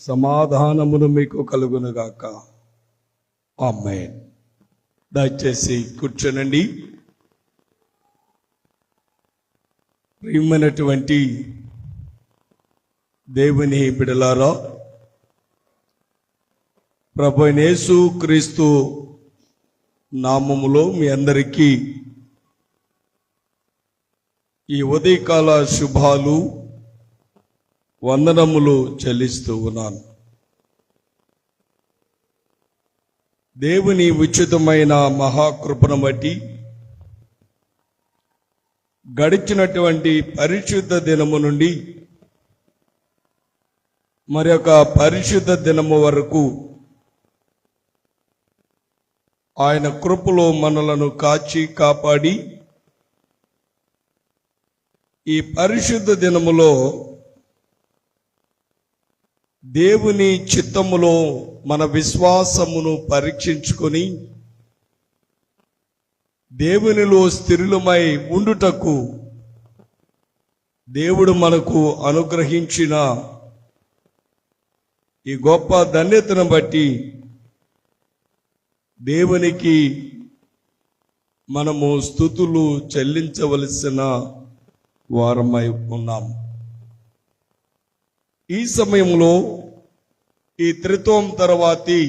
సమాధానమును మీకు కలుగునుగాక. ఆమేన్. దయచేసి కూర్చోనండి. ప్రియమైనటువంటి దేవుని బిడ్డలారా, ప్రభువైన యేసు క్రీస్తు నామములో మీ అందరికీ ఈ ఉదయకాల శుభాలు వందనములు చెల్లిస్తూ ఉన్నాను. దేవుని ఉచితమైన మహాకృపను బట్టి గడిచినటువంటి పరిశుద్ధ దినము నుండి మరొక పరిశుద్ధ దినము వరకు ఆయన కృపలో మనలను కాచి కాపాడి ఈ పరిశుద్ధ దినములో దేవుని చిత్తములో మన విశ్వాసమును పరీక్షించుకొని దేవునిలో స్థిరులమై ఉండుటకు దేవుడు మనకు అనుగ్రహించిన ఈ గొప్ప ధన్యతను బట్టి దేవునికి మనము స్తుతులు చెల్లించవలసిన వారమై ఉన్నాం. ఈ సమయంలో ఈ త్రిత్వం తర్వాతి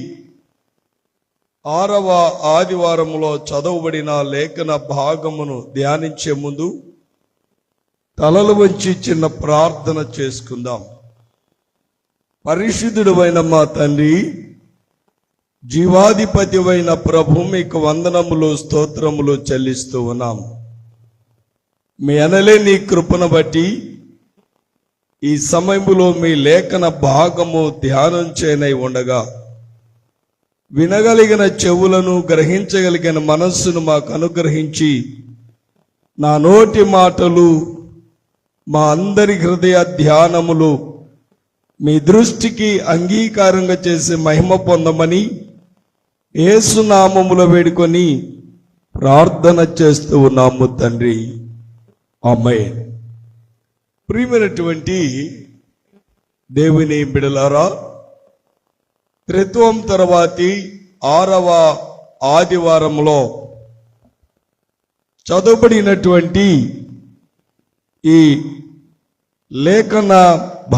6వ ఆదివారములో చదవబడిన లేఖన భాగమును ధ్యానించే ముందు తలలు వంచి చిన్న ప్రార్థన చేసుకుందాం. పరిశుద్ధుడైన మా తండ్రి, జీవాధిపతివైన ప్రభు, మీకు వందనములు స్తోత్రములు చెల్లిస్తూ ఉన్నాం. మీ అనలేని కృపను బట్టి ఈ సమయంలో మీ లేఖన భాగము ధ్యానం చేయనై ఉండగా వినగలిగిన చెవులను, గ్రహించగలిగిన మనస్సును మాకు అనుగ్రహించి నా నోటి మాటలు, మా అందరి హృదయ ధ్యానములు మీ దృష్టికి అంగీకారంగా చేసి మహిమ పొందమని యేసు నామములో వేడుకొని ప్రార్థన చేస్తూ ఉన్నాము తండ్రి. ఆమేన్. ప్రియమైనటువంటి దేవుని బిడలారా, త్రిత్వం తర్వాతి 6వ ఆదివారంలో చదవబడినటువంటి ఈ లేఖన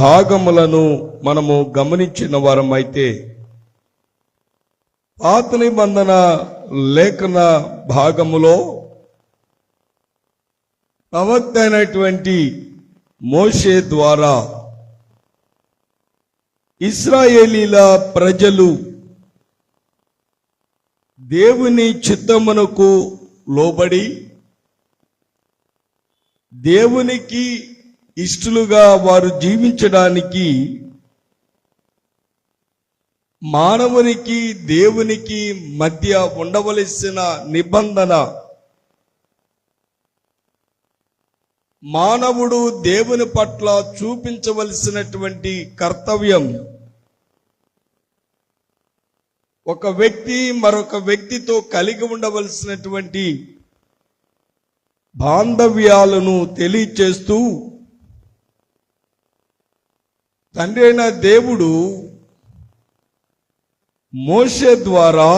భాగములను మనము గమనించిన వారమైతే పాత నిబంధన లేఖన భాగములో ప్రవక్త అయినటువంటి మోషే ద్వారా ఇశ్రాయేలీల ప్రజలు దేవుని చిత్తమునకు లోబడి దేవునికి ఇష్టలుగా వారు జీవించడానికి మానవునికి దేవునికి మధ్య ఉండవలసిన నిబంధన, మానవుడు దేవుని పట్ల చూపించవలసినటువంటి కర్తవ్యం, ఒక వ్యక్తి మరొక వ్యక్తితో కలిగి ఉండవలసినటువంటి బాంధవ్యాలను తెలియచేస్తూ తండ్రి అయిన దేవుడు మోషే ద్వారా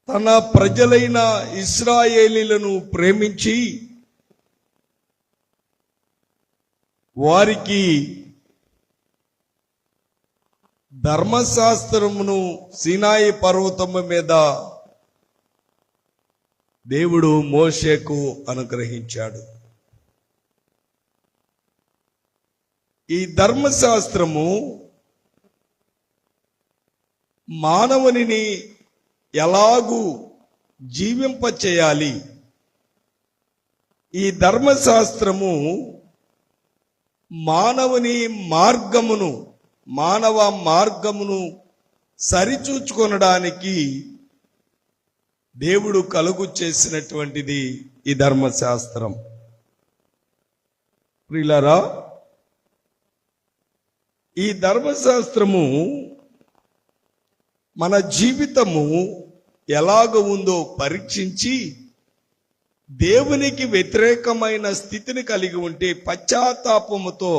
తన ప్రజలైన ఇశ్రాయేలీలను ప్రేమించి వారికి ధర్మశాస్త్రమును సీనాయి పర్వతము మీద దేవుడు మోషేకు అనుగ్రహించాడు. ఈ ధర్మశాస్త్రము మానవునిని ఎలాగూ జీవింపచేయాలి, ఈ ధర్మశాస్త్రము మానవుని మార్గమును, మానవ మార్గమును సరిచూచుకొనడానికి దేవుడు కలుగు చేసినటువంటిది ఈ ధర్మశాస్త్రం. ప్రియులారా, ఈ ధర్మశాస్త్రము మన జీవితము ఎలాగ ఉందో పరీక్షించి దేవునికి వ్యతిరేకమైన స్థితిని కలిగి ఉంటే పశ్చాత్తాపముతో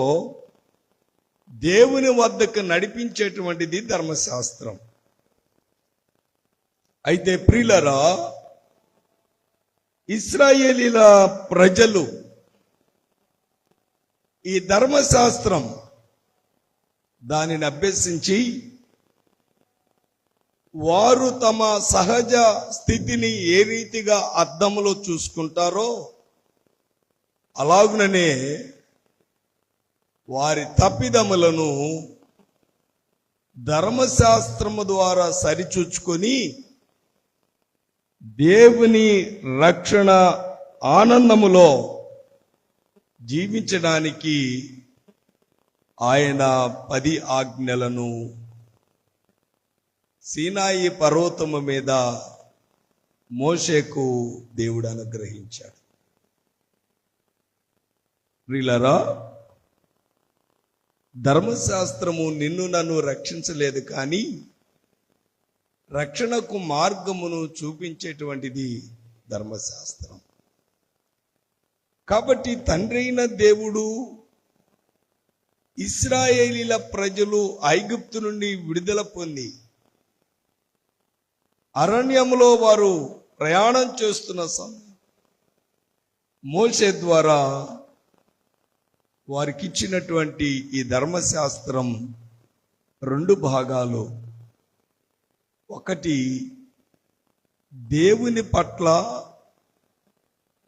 దేవుని వద్దకు నడిపించేటువంటిది ధర్మశాస్త్రం. అయితే ప్రియులారా, ఇశ్రాయేలీల ప్రజలు ఈ ధర్మశాస్త్రం దానిని అభ్యసించి వారు తమ సహజ స్థితిని ఏ రీతిగా అద్దంలో చూసుకుంటారో అలాగుననే వారి తప్పిదములను ధర్మశాస్త్రము ద్వారా సరిచూచుకొని దేవుని రక్షణ ఆనందములో జీవించడానికి ఆయన 10 ఆజ్ఞలను సీనాయి పర్వతము మీద మోషేకు దేవుడు అనుగ్రహించాడు. ప్రియులారా, ధర్మశాస్త్రము నిన్ను నన్ను రక్షించలేదు, కానీ రక్షణకు మార్గమును చూపించేటువంటిది ధర్మశాస్త్రం. కాబట్టి తండ్రి అయిన దేవుడు ఇశ్రాయేలీల ప్రజలు ఐగుప్తు నుండి విడుదల పొంది అరణ్యములో వారు ప్రయాణం చేస్తున్న సమయం మోషే ద్వారా వారికి ఇచ్చినటువంటి ఈ ధర్మశాస్త్రం 2 భాగాలు. ఒకటి, దేవుని పట్ల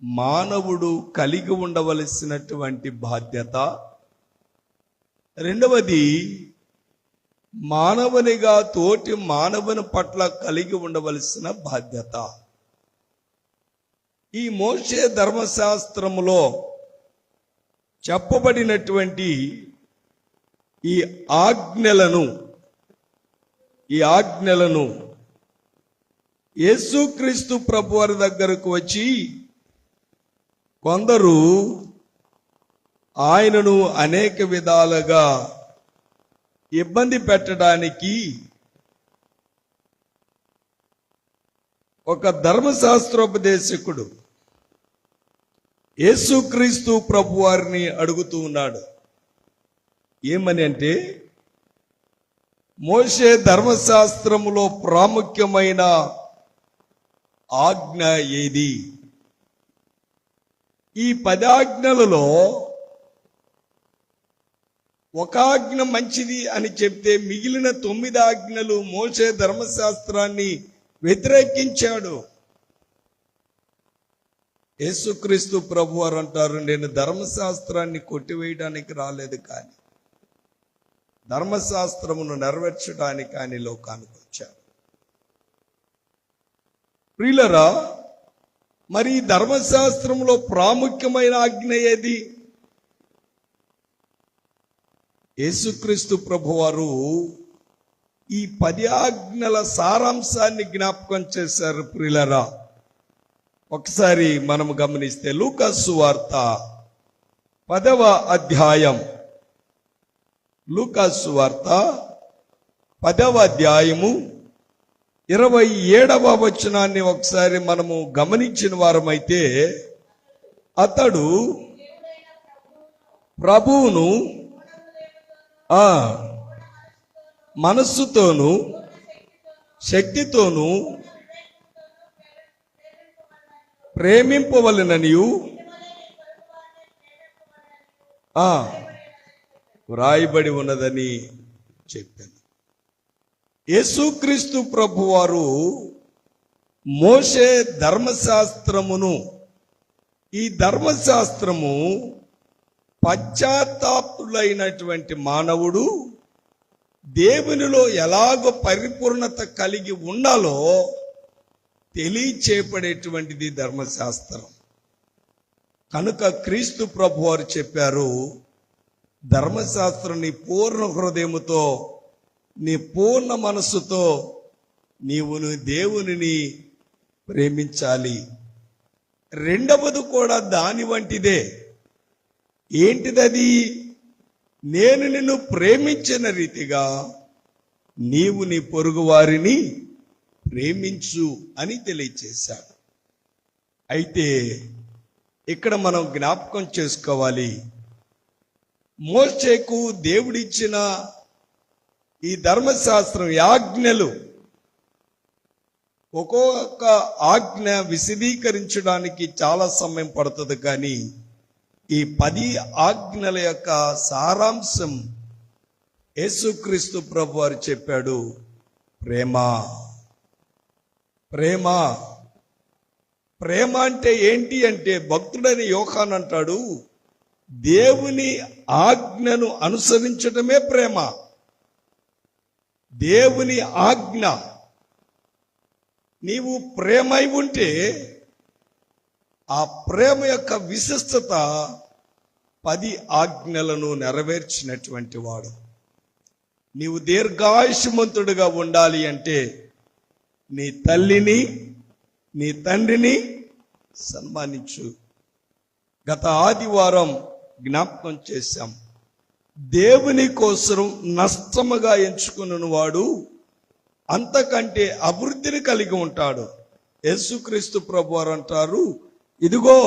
మానవుడు కలిగి ఉండవలసినటువంటి బాధ్యత. రెండవది, మానవునిగా తోటి మానవుని పట్ల కలిగి ఉండవలసిన బాధ్యత. ఈ మోషే ధర్మశాస్త్రములో చెప్పబడినటువంటి ఈ ఆజ్ఞలను యేసుక్రీస్తు ప్రభువారి దగ్గరకు వచ్చి కొందరు ఆయనను అనేక విధాలుగా ఇబ్బంది పెట్టడానికి ఒక ధర్మశాస్త్రోపదేశకుడు యేసుక్రీస్తు ప్రభువారిని అడుగుతూ ఉన్నాడు. ఏమని అంటే, మోషే ధర్మశాస్త్రములో ప్రాముఖ్యమైన ఆజ్ఞ ఏది? ఈ 10 ఆజ్ఞలలో ఒక ఆజ్ఞ మంచిది అని చెప్తే మిగిలిన 9 ఆజ్ఞలు మోషే ధర్మశాస్త్రాన్ని వ్యతిరేకించాడు. యేసుక్రీస్తు ప్రభువారు అంటారు, నేను ధర్మశాస్త్రాన్ని కొట్టివేయడానికి రాలేదు, కానీ ధర్మశాస్త్రమును నెరవేర్చడానికి ఆయన లోకానికి వచ్చాడు. ప్రియులారా, మరి ధర్మశాస్త్రంలో ప్రాముఖ్యమైన ఆజ్ఞ ఏది? యేసుక్రీస్తు ప్రభువారు ఈ 10 ఆజ్ఞల సారాంశాన్ని జ్ఞాపకం చేశారు. ప్రియులారా, ఒకసారి మనం గమనిస్తే లూకా సువార్త 10వ అధ్యాయం, లూకా సువార్త 10వ అధ్యాయము 27వ వచనాన్ని ఒకసారి మనము గమనించిన వారమైతే, అతడు ప్రభువును మనస్సుతోను శక్తితోను ప్రేమింపవలెననియు వ్రాయబడి ఉన్నదని చెప్పాను. యేసుక్రీస్తు ప్రభువారు మోషే ధర్మశాస్త్రమును, ఈ ధర్మశాస్త్రము పశ్చాత్తాపులైనటువంటి మానవుడు దేవునిలో ఎలాగో పరిపూర్ణత కలిగి ఉండాలో తెలియచేపడేటువంటిది ధర్మశాస్త్రం. కనుక క్రీస్తు ప్రభువారు చెప్పారు, ధర్మశాస్త్రం నీ పూర్ణ హృదయముతో, నీ పూర్ణ మనస్సుతో నీవు దేవునిని ప్రేమించాలి. రెండవది కూడా దాని వంటిదే. ఏంటిదది? నేను నిన్ను ప్రేమించిన రీతిగా నీవు నీ పొరుగు వారిని ప్రేమించు అని తెలియచేశాడు. అయితే ఇక్కడ మనం జ్ఞాపకం చేసుకోవాలి, మోషేకు దేవుడిచ్చిన ఈ ధర్మశాస్త్రం, ఆజ్ఞలు, ఒక్కొక్క ఆజ్ఞ విశదీకరించడానికి చాలా సమయం పడుతుంది. కానీ ఈ 10 ఆజ్ఞల యొక్క సారాంశం యేసుక్రీస్తు ప్రభు వారు చెప్పాడు, ప్రేమ. ప్రేమ ప్రేమ అంటే ఏంటి అంటే, భక్తుడైన యోహాను అంటాడు, దేవుని ఆజ్ఞను అనుసరించటమే ప్రేమ. దేవుని ఆజ్ఞ. నీవు ప్రేమై ఉంటే ఆ ప్రేమ యొక్క విశిష్టత 10 ఆజ్ఞలను నెరవేర్చినటువంటి వాడు. నీవు దీర్ఘాయుష్మంతుడిగా ఉండాలి అంటే నీ తల్లిని, నీ తండ్రిని సన్మానించు. గత ఆదివారం జ్ఞాపకం చేశాం, దేవుని కోసం నష్టముగా ఎంచుకున్న వాడు అంతకంటే అభివృద్ధిని కలిగి ఉంటాడు. యేసుక్రీస్తు ప్రభువారు అంటారు, ఇదిగో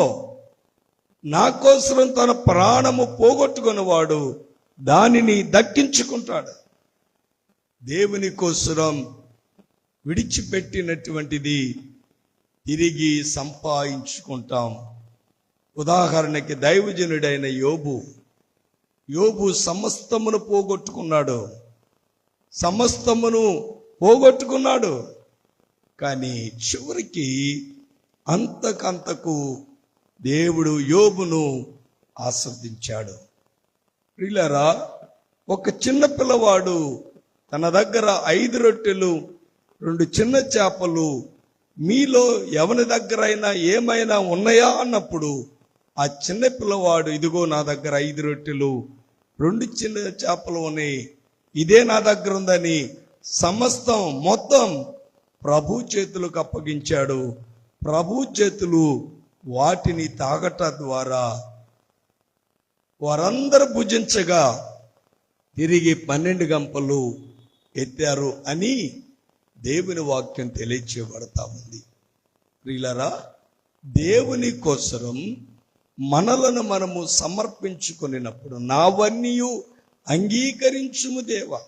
నా కోసం తన ప్రాణము పోగొట్టుకున్నవాడు దానిని దక్కించుకుంటాడు. దేవుని కోసం విడిచిపెట్టినటువంటిది తిరిగి సంపాదించుకుంటాం. ఉదాహరణకి దైవజనుడైన యోబు సమస్తమును పోగొట్టుకున్నాడు. సమస్తమును పోగొట్టుకున్నాడు. కానీ చివరికి అంతకంతకు దేవుడు యోబును ఆస్వాదించాడు. ప్రియులారా, ఒక చిన్న పిల్లవాడు తన దగ్గర 5 రొట్టెలు 2 చిన్న చేపలు, మీలో ఎవరి దగ్గరైనా ఏమైనా ఉన్నాయా అన్నప్పుడు ఆ చిన్న పిల్లవాడు, ఇదిగో నా దగ్గర 5 రొట్టెలు 2 చిన్న చేపలు ఉన్నాయి, ఇదే నా దగ్గర ఉందని సమస్తం మొత్తం ప్రభు చేతులకు అప్పగించాడు. ప్రభు చేతులు వాటిని తాగట ద్వారా వారందరూ భుజించగా తిరిగి 12 గంపలు ఎత్తారు అని దేవుని వాక్యం తెలియచేయబడతా ఉంది. ప్రియులారా, దేవుని కోసరం మనలను మనము సమర్పించుకున్నప్పుడు నావన్నీ అంగీకరించుము దేవా.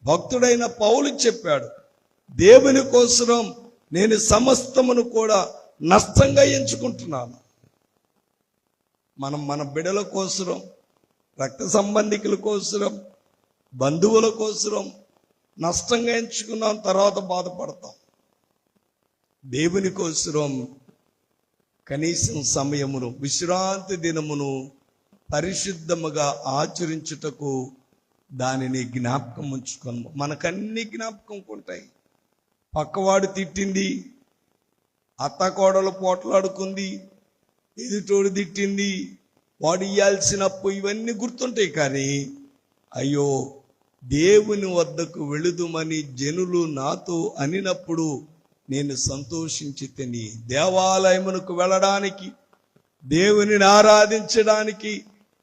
భక్తుడైన పౌలు చెప్పాడు, దేవుని కోసరం నేను సమస్తమును కూడా నష్టంగా ఎంచుకుంటున్నాను. మనం మన బిడ్డల కోసరం, రక్త సంబంధికుల కోసరం, బంధువుల కోసరం నష్టంగా ఎంచుకున్నాం, తర్వాత బాధపడతాం. దేవుని కోసరం కనీసం సమయమును, విశ్రాంతి దినమును పరిశుద్ధముగా ఆచరించుటకు దానిని జ్ఞాపకం ఉంచుకోను. మనకన్నీ జ్ఞాపకం ఉంటాయి. పక్కవాడు తిట్టింది, అత్తకోడలు పోట్లాడుకుంది, ఎదుటోడు తిట్టింది, వాడు ఇయ్యాల్సిన అప్పు, ఇవన్నీ గుర్తుంటాయి. కానీ అయ్యో, దేవుని వద్దకు వెళుదుమని జనులు నాతో అనినప్పుడు నేను సంతోషించి తిని, దేవాలయమునకు వెళ్ళడానికి, దేవునిని ఆరాధించడానికి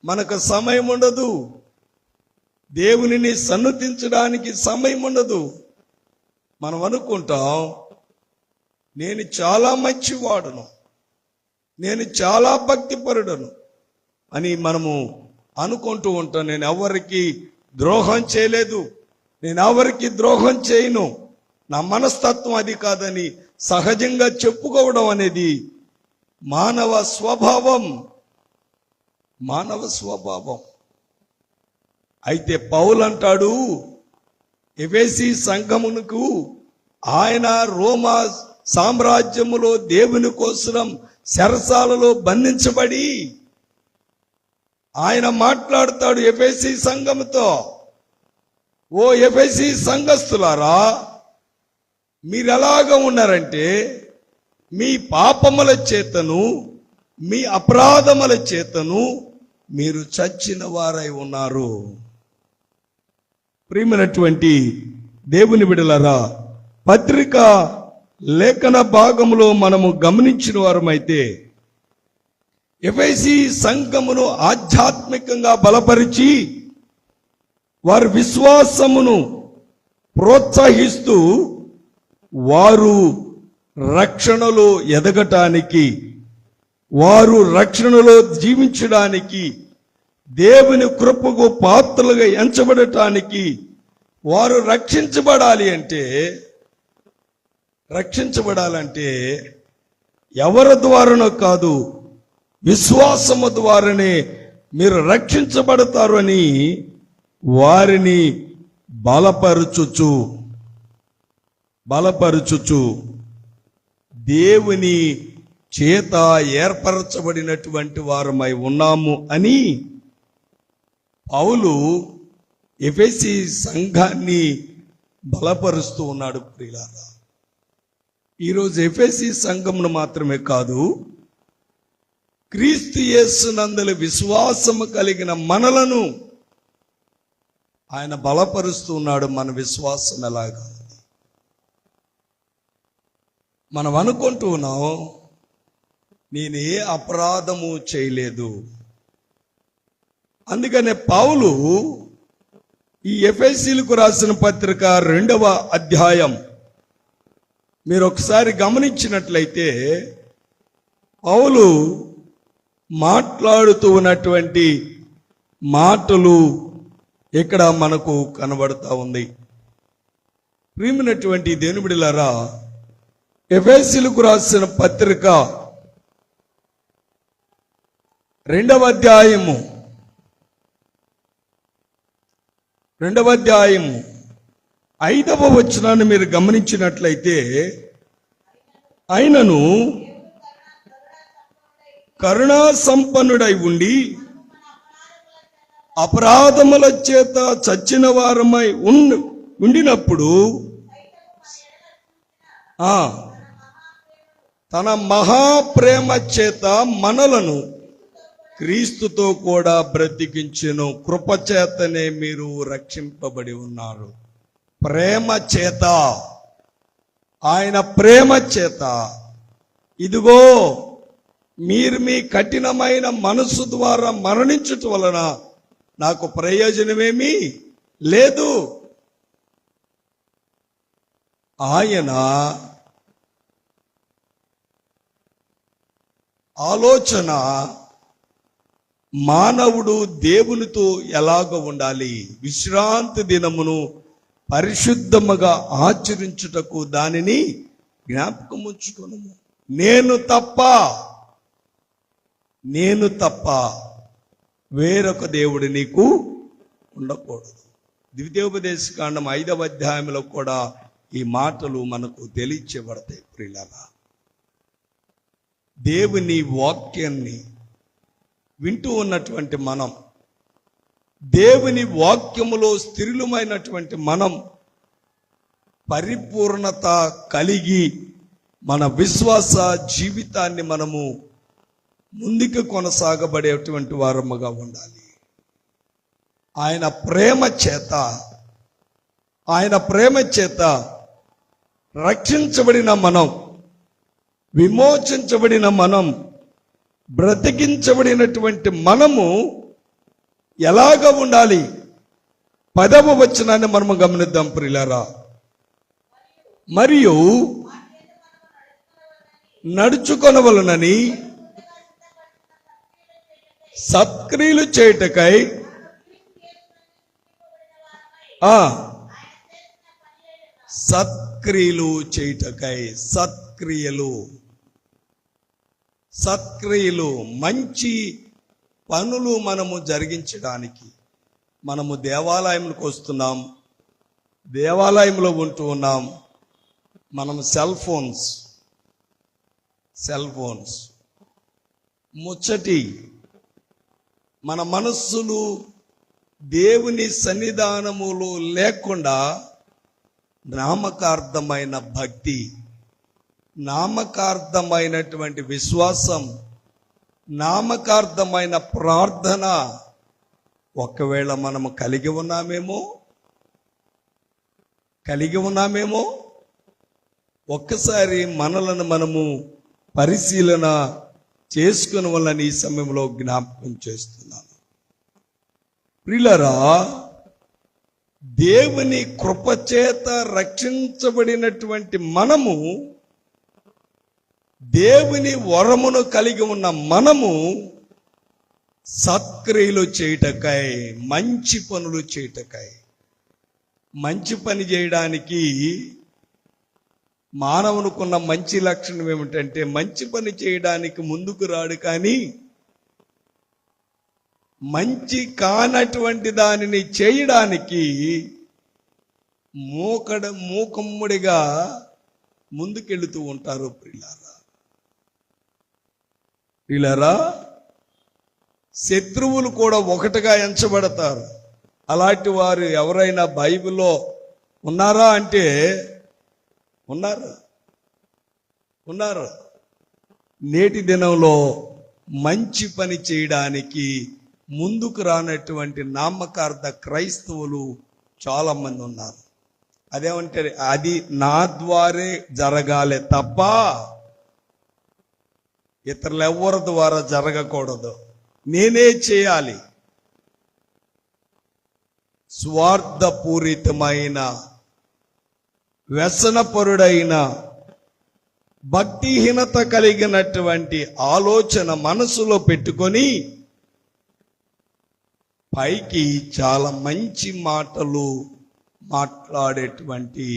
మనకు సమయం ఉండదు. దేవునిని సన్నుతించడానికి సమయం ఉండదు. మనం అనుకుంటాం, నేను చాలా మంచివాడును, నేను చాలా భక్తిపరుడను అని మనము అనుకుంటూ ఉంటాం. నేను ఎవరికి ద్రోహం చేయలేదు, నేను ఎవరికి ద్రోహం చేయను, నా మనస్తత్వం అది కాదని సహజంగా చెప్పుకోవడం అనేది మానవ స్వభావం. అయితే పౌలు అంటాడు, ఎఫెసీ సంఘమునకు ఆయన రోమా సామ్రాజ్యములో దేవుని కోసం చెరసాలలో బంధించబడి ఆయన మాట్లాడతాడు ఎఫెసీ సంఘముతో, ఓ ఎఫెసీ సంఘస్థులారా, మీరు ఎలాగా ఉన్నారంటే మీ పాపముల చేతను, మీ అపరాధముల చేతను మీరు చచ్చిన వారై ఉన్నారు. ప్రియమైనటువంటి దేవుని బిడ్డలారా, పత్రిక లేఖన భాగంలో మనము గమనించిన వారమైతే ఎఫెసీ సంఘమును ఆధ్యాత్మికంగా బలపరిచి వారి విశ్వాసమును ప్రోత్సహిస్తూ వారు రక్షణలో ఎదగటానికి, వారు రక్షణలో జీవించడానికి దేవుని కృపకు పాత్రలుగా ఎంచబడటానికి వారు రక్షించబడాలంటే ఎవరి ద్వారానో కాదు, విశ్వాసము ద్వారానే మీరు రక్షించబడతారు అని వారిని బలపరుచుచు దేవుని చేత ఏర్పరచబడినటువంటి వారమై ఉన్నాము అని పౌలు ఎఫెసీ సంఘాన్ని బలపరుస్తూ ఉన్నాడు. ప్రియులారా, ఈరోజు ఎఫెసీ సంఘమును మాత్రమే కాదు, క్రీస్తు యేసునందలి విశ్వాసము కలిగిన మనలను ఆయన బలపరుస్తూ ఉన్నాడు. మన విశ్వాసం ఎలాగా ఉంది? మనం అనుకుంటూ ఉన్నాం, నేను ఏ అపరాధము చేయలేదు. అందుకనే పౌలు ఈ ఎఫెసీలకు రాసిన పత్రిక 2వ అధ్యాయం మీరు ఒకసారి గమనించినట్లయితే పౌలు మాట్లాడుతూ ఉన్నటువంటి మాటలు ఇక్కడ మనకు కనబడతా ఉంది. ప్రియమైనటువంటి దేవుని బిడ్డలారా, ఎఫెసీలకు రాసిన పత్రిక 2వ అధ్యాయము 5వ వచనాన్ని మీరు గమనించినట్లయితే, ఆయనను కరుణా సంపన్నుడై ఉండి అపరాధముల చేత చచ్చిన వారమై ఉండినప్పుడు తన మహాప్రేమ చేత మనలను క్రీస్తుతో కూడా బ్రతికించెను. కృపచేతనే మీరు రక్షింపబడి ఉన్నారు. ప్రేమ చేత, ఆయన ప్రేమ చేత, ఇదిగో మీరు మీ కఠినమైన మనసు ద్వారా మరణించుట వలన నాకు ప్రయోజనమేమీ లేదు. ఆయన ఆలోచన మానవుడు దేవునితో ఎలాగ ఉండాలి, విశ్రాంతి దినమును పరిశుద్ధముగా ఆచరించుటకు దానిని జ్ఞాపకం ఉంచుకొను. నేను తప్ప వేరొక దేవుడు నీకు ఉండకూడదు. ద్వితీయోపదేశకాండం 5వ అధ్యాయంలో కూడా ఈ మాటలు మనకు తెలియచేయబడతాయి. ప్రియులారా, దేవుని వాక్యాన్ని వింటూ ఉన్నటువంటి మనం, దేవుని వాక్యములో స్థిరులమైనటువంటి మనం పరిపూర్ణత కలిగి మన విశ్వాస జీవితాన్ని మనము ముందుకు కొనసాగబడేటువంటి వారముగా ఉండాలి. ఆయన ప్రేమ చేత రక్షించబడిన మనం, విమోచించబడిన మనం, బ్రతికించబడినటువంటి మనము ఎలాగ ఉండాలి? 10వ వచనాన్ని మనము గమనిద్దాం ప్రియులారా. మరియు నడుచుకొనవలనని సత్క్రియలు చేయుటకై సత్క్రియలు మంచి పనులు మనము జరిగించడానికి మనము దేవాలయంలోకి వస్తున్నాం, దేవాలయంలో ఉంటూ ఉన్నాం. మనం సెల్ ఫోన్స్ ముచ్చటి మన మనస్సులు దేవుని సన్నిధానములో లేకుండా నామకార్థమైన భక్తి, నామకార్థమైనటువంటి విశ్వాసం, నామకార్థమైన ప్రార్థన ఒకవేళ మనము కలిగి ఉన్నామేమో ఒక్కసారి మనలను మనము పరిశీలన చేసుకుని వలన ఈ సమయంలో జ్ఞాపకం చేస్తున్నాను. ప్రియులారా, దేవుని కృపచేత రక్షించబడినటువంటి మనము, దేవుని వరమును కలిగి ఉన్న మనము సత్క్రియలు చేయుటకై, మంచి పనులు చేయుటకై. మంచి పని చేయడానికి మానవునికున్న మంచి లక్షణం ఏమిటంటే మంచి పని చేయడానికి ముందుకు రాడు, కానీ మంచి కానటువంటి దానిని చేయడానికి మూకమ్ముడిగా ముందుకెళ్తూ ఉంటారు. ప్రియులారా, శత్రువులు కూడా ఒకటిగా ఎంచబడతారు. అలాంటి వారు ఎవరైనా బైబిల్లో ఉన్నారా అంటే ఉన్నారు. నేటి దినంలో మంచి పని చేయడానికి ముందుకు రానటువంటి నామకార్థ క్రైస్తవులు చాలా మంది ఉన్నారు. అదేమంటే అది నా ద్వారే జరగాలి తప్ప ఇతరులు ఎవరి ద్వారా జరగకూడదు, నేనే చేయాలి. స్వార్థపూరితమైన, వ్యసనపరుడైన, భక్తిహీనత కలిగినటువంటి ఆలోచన మనసులో పెట్టుకొని పైకి చాలా మంచి మాటలు మాట్లాడేటువంటి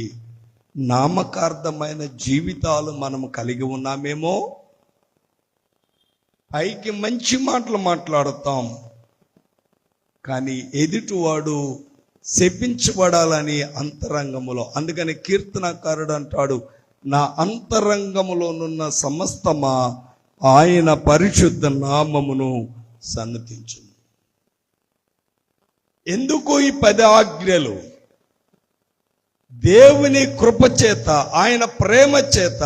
నామకార్థమైన జీవితాలు మనము కలిగి ఉన్నామేమో. పైకి మంచి మాటలు మాట్లాడతాం, కానీ ఎదుటివాడు శపించబడాలని అంతరంగములో. అందుకని కీర్తనకారుడు అంటాడు, నా అంతరంగములోనున్న సమస్తమా ఆయన పరిశుద్ధ నామమును సన్నతించు. ఎందుకు ఈ 10 ఆజ్ఞలు? దేవుని కృపచేత, ఆయన ప్రేమ చేత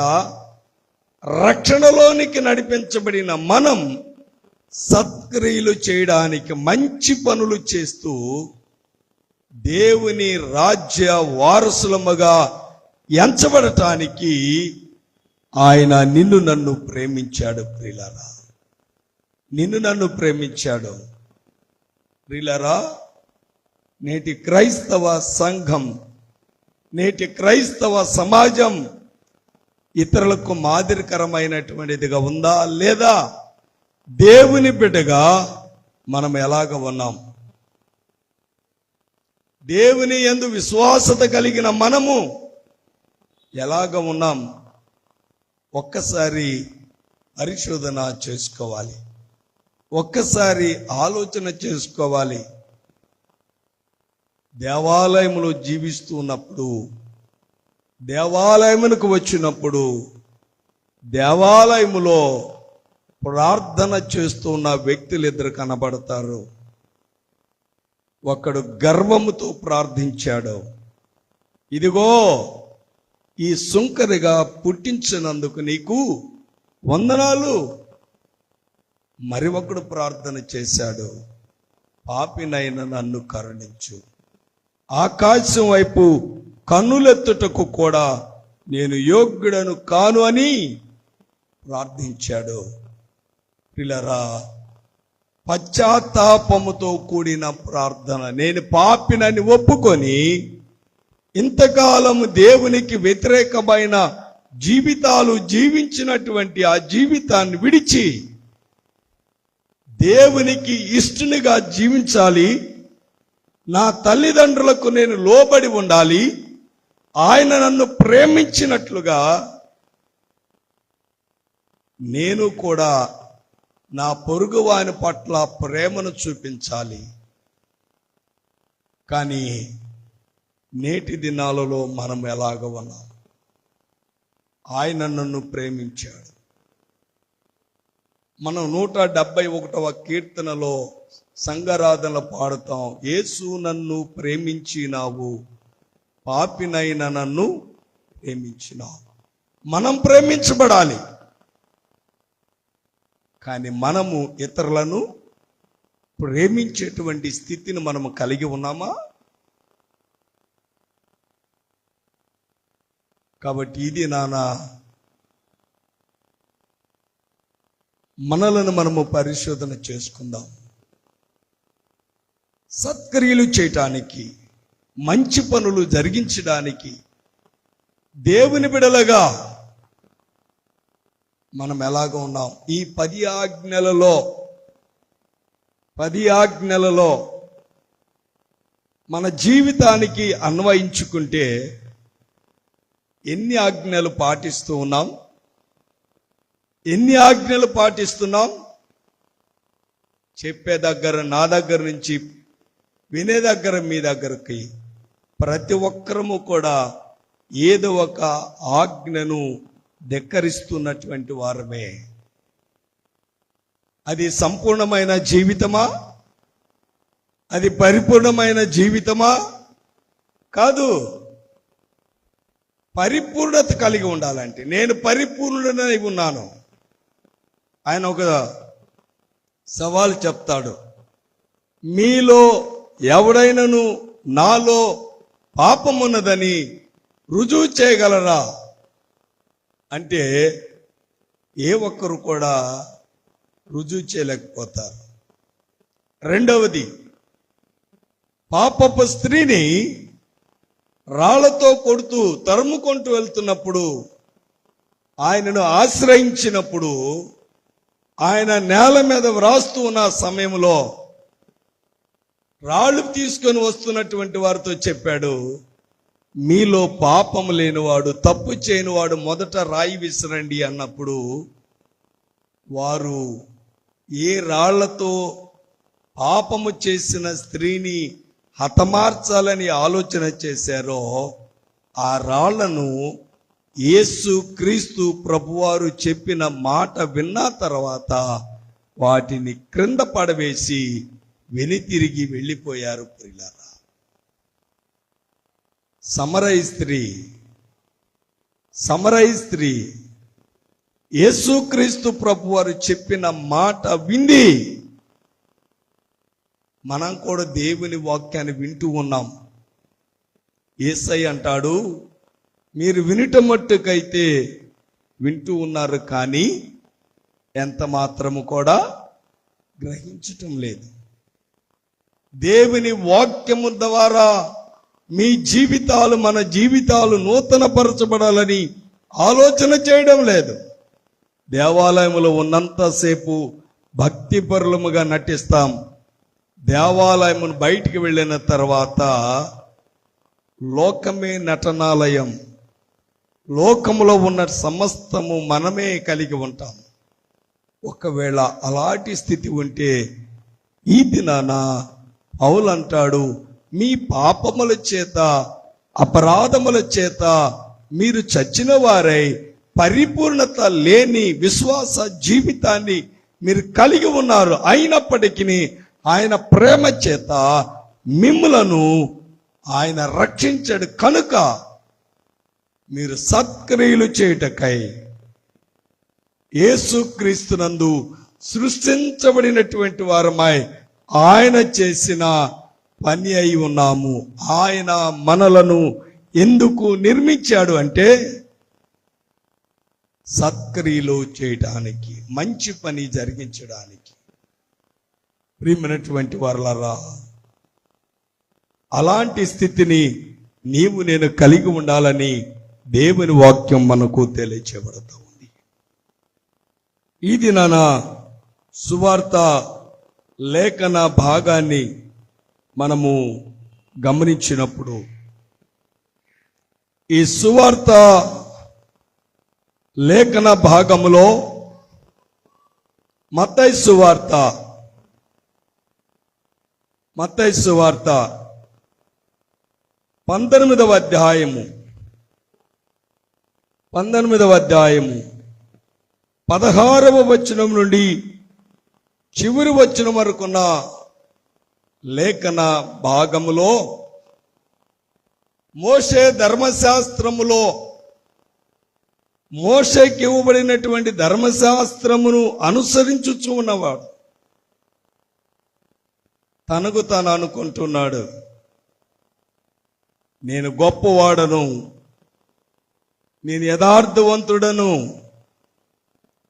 రక్షణలోనికి నడిపించబడిన మనం సత్క్రియలు చేయడానికి, మంచి పనులు చేస్తూ దేవుని రాజ్య వారసులముగా ఎంచబడటానికి ఆయన నిన్ను నన్ను ప్రేమించాడు. ప్రియులారా, నిన్ను నన్ను ప్రేమించాడు. ప్రియులారా, నేటి క్రైస్తవ సంఘం, నేటి క్రైస్తవ సమాజం ఇతరులకు మాదిరికరమైనటువంటిదిగా ఉందా లేదా? దేవుని బిడ్డగా మనం ఎలాగ ఉన్నాం? దేవుని యందు విశ్వాసత కలిగిన మనము ఎలాగ ఉన్నాం? ఒక్కసారి పరిశోధన చేసుకోవాలి, ఒక్కసారి ఆలోచన చేసుకోవాలి. దేవాలయములో జీవిస్తూ ఉన్నప్పుడు, దేవాలయమునకు వచ్చినప్పుడు, దేవాలయములో ప్రార్థన చేస్తున్న వ్యక్తులు ఇద్దరు కనబడతారు. ఒకడు గర్వముతో ప్రార్థించాడు, ఇదిగో ఈ సుంకరిగా పుట్టించినందుకు నీకు వందనాలు. మరి ఒకడు ప్రార్థన చేశాడు, పాపినైన నన్ను కరుణించు, ఆకాశం వైపు కన్నులెత్తుటకు కూడా నేను యోగ్యుడను కాను అని ప్రార్థించాడు. పిల్లరా, పశ్చాత్తాపముతో కూడిన ప్రార్థన. నేను పాపినని ఒప్పుకొని ఇంతకాలము దేవునికి వ్యతిరేకమైన జీవితాలు జీవించినటువంటి ఆ జీవితాన్ని విడిచి దేవునికి ఇష్టనిగా జీవించాలి. నా తల్లిదండ్రులకు నేను లోబడి ఉండాలి. ఆయన నన్ను ప్రేమించినట్లుగా నేను కూడా నా పొరుగువాని పట్ల ప్రేమను చూపించాలి. కానీ నేటి దినాలలో మనం ఎలాగ ఉన్నాం? ఆయన నన్ను ప్రేమించాడు. మనం 171వ కీర్తనలో సంఘరాధనలు పాడుతాం, యేసు నన్ను ప్రేమించినావు, పాపినైన నన్ను ప్రేమించినావు. మనం ప్రేమించబడాలి, కానీ మనము ఇతరులను ప్రేమించేటువంటి స్థితిని మనము కలిగి ఉన్నామా? కాబట్టి ఇది మనలను మనము పరిశోధన చేసుకుందాం. సత్క్రియలు చేయటానికి, మంచి పనులు జరిగించడానికి, దేవుని బిడలగా మనం ఎలాగ ఉన్నాం? ఈ 10 ఆజ్ఞలలో 10 ఆజ్ఞలలో మన జీవితానికి అన్వయించుకుంటే ఎన్ని ఆజ్ఞలు పాటిస్తూ ఉన్నాం? ఎన్ని ఆజ్ఞలు పాటిస్తున్నాం? చెప్పే దగ్గర, నా దగ్గర నుంచి వినే దగ్గర, మీ దగ్గరకి ప్రతి ఒక్కరము కూడా ఏదో ఒక ఆజ్ఞను ధిక్కరిస్తున్నటువంటి వారమే. అది సంపూర్ణమైన జీవితమా? అది పరిపూర్ణమైన జీవితమా? కాదు. పరిపూర్ణత కలిగి ఉండాలంటే, నేను పరిపూర్ణుడనై ఉన్నాను. ఆయన ఒక సవాల్ చెప్తాడు, మీలో ఎవడైనను నాలో పాపమున్నదని రుజువు చేయగలరా అంటే ఏ ఒక్కరు కూడా రుజువు చేయలేకపోతారు. రెండవది, పాపపు స్త్రీని రాళ్లతో కొడుతూ తరుముకుంటూ వెళ్తున్నప్పుడు, ఆయనను ఆశ్రయించినప్పుడు, ఆయన నేల మీద వ్రాస్తూ ఉన్న సమయంలో రాళ్ళు తీసుకొని వస్తున్నటువంటి వారితో చెప్పాడు, మీలో పాపము లేనివాడు, తప్పు చేయనివాడు మొదట రాయి విసరండి అన్నప్పుడు వారు ఏ రాళ్లతో పాపము చేసిన స్త్రీని హతమార్చాలని ఆలోచన చేశారో ఆ రాళ్లను యేసు క్రీస్తు ప్రభువారు చెప్పిన మాట విన్న తర్వాత వాటిని క్రింద పడవేసి వెనుతిరిగి వెళ్ళిపోయారు. ప్రియులారా, సమరయ స్త్రీ యేసుక్రీస్తు ప్రభువారు చెప్పిన మాట వింది. మనం కూడా దేవుని వాక్యాన్ని వింటూ ఉన్నాం. యేసయ్య అంటాడు, మీరు వినటం మట్టుకైతే వింటూ ఉన్నారు, కానీ ఎంత మాత్రము కూడా గ్రహించటం లేదు. దేవుని వాక్యము ద్వారా మీ జీవితాలు, మన జీవితాలు నూతనపరచబడాలని ఆలోచన చేయడం లేదు. దేవాలయంలో ఉన్నంతసేపు భక్తిపరులముగా నటిస్తాం. దేవాలయమును బయటికి వెళ్ళిన తర్వాత లోకమే నటనాలయం. లోకములో ఉన్న సమస్తము మనమే కలిగి ఉంటాం. ఒకవేళ అలాంటి స్థితి ఉంటే ఈ దినాన పౌలు అంటాడు, మీ పాపముల చేత, అపరాధముల చేత మీరు చచ్చిన వారై పరిపూర్ణత లేని విశ్వాస జీవితాన్ని మీరు కలిగి ఉన్నారు. అయినప్పటికీ ఆయన ప్రేమ చేత మిమ్ములను ఆయన రక్షించాడు కనుక మీరు సత్క్రియలు చేయుటకై యేసుక్రీస్తునందు సృష్టించబడినటువంటి వారమై ఆయన చేసిన పని అయి ఉన్నాము. ఆయన మనలను ఎందుకు నిర్మించాడు అంటే సత్క్రియలు చేయడానికి, మంచి పని జరిగించడానికి. ప్రియమైనటువంటి వారలారా, అలాంటి స్థితిని నీవు నేను కలిగి ఉండాలని దేవుని వాక్యం మనకు తెలియచేయబడుతూ ఉంది. ఈ దినాన సువార్త లేఖన భాగాన్ని మనము గమనించినప్పుడు, ఈ సువార్త లేఖన భాగములో మత్తయి సువార్త 19వ అధ్యాయము 16వ వచనం నుండి చివరి వచనం వరకున్న లేఖన భాగములో మోషే ధర్మశాస్త్రములో, మోషేకి ఇవ్వబడినటువంటి ధర్మశాస్త్రమును అనుసరించుచు ఉన్నవాడు తనకు తాను అనుకుంటున్నాడు, నేను గొప్పవాడను, నేను యథార్థవంతుడను,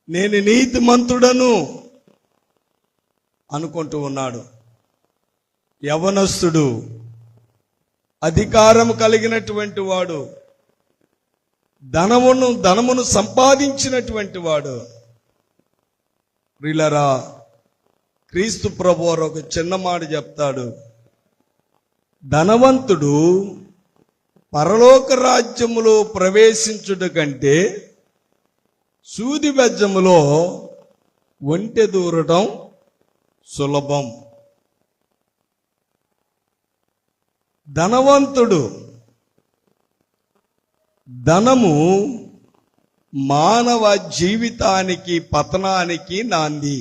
నేను నీతిమంతుడను అనుకుంటూ ఉన్నాడు. యవనస్తుడు, అధికారం కలిగినటువంటి వాడు, ధనమును సంపాదించినటువంటి వాడు. ప్రియులారా, క్రీస్తు ప్రభువారు ఒక చిన్న మాట చెప్తాడు. ధనవంతుడు పరలోక రాజ్యములో ప్రవేశించుట కంటే సూది బెజ్జములో ఒంటె దూరటం సులభం. ధనవంతుడు, ధనము మానవ జీవితానికి పతనానికి నాంది.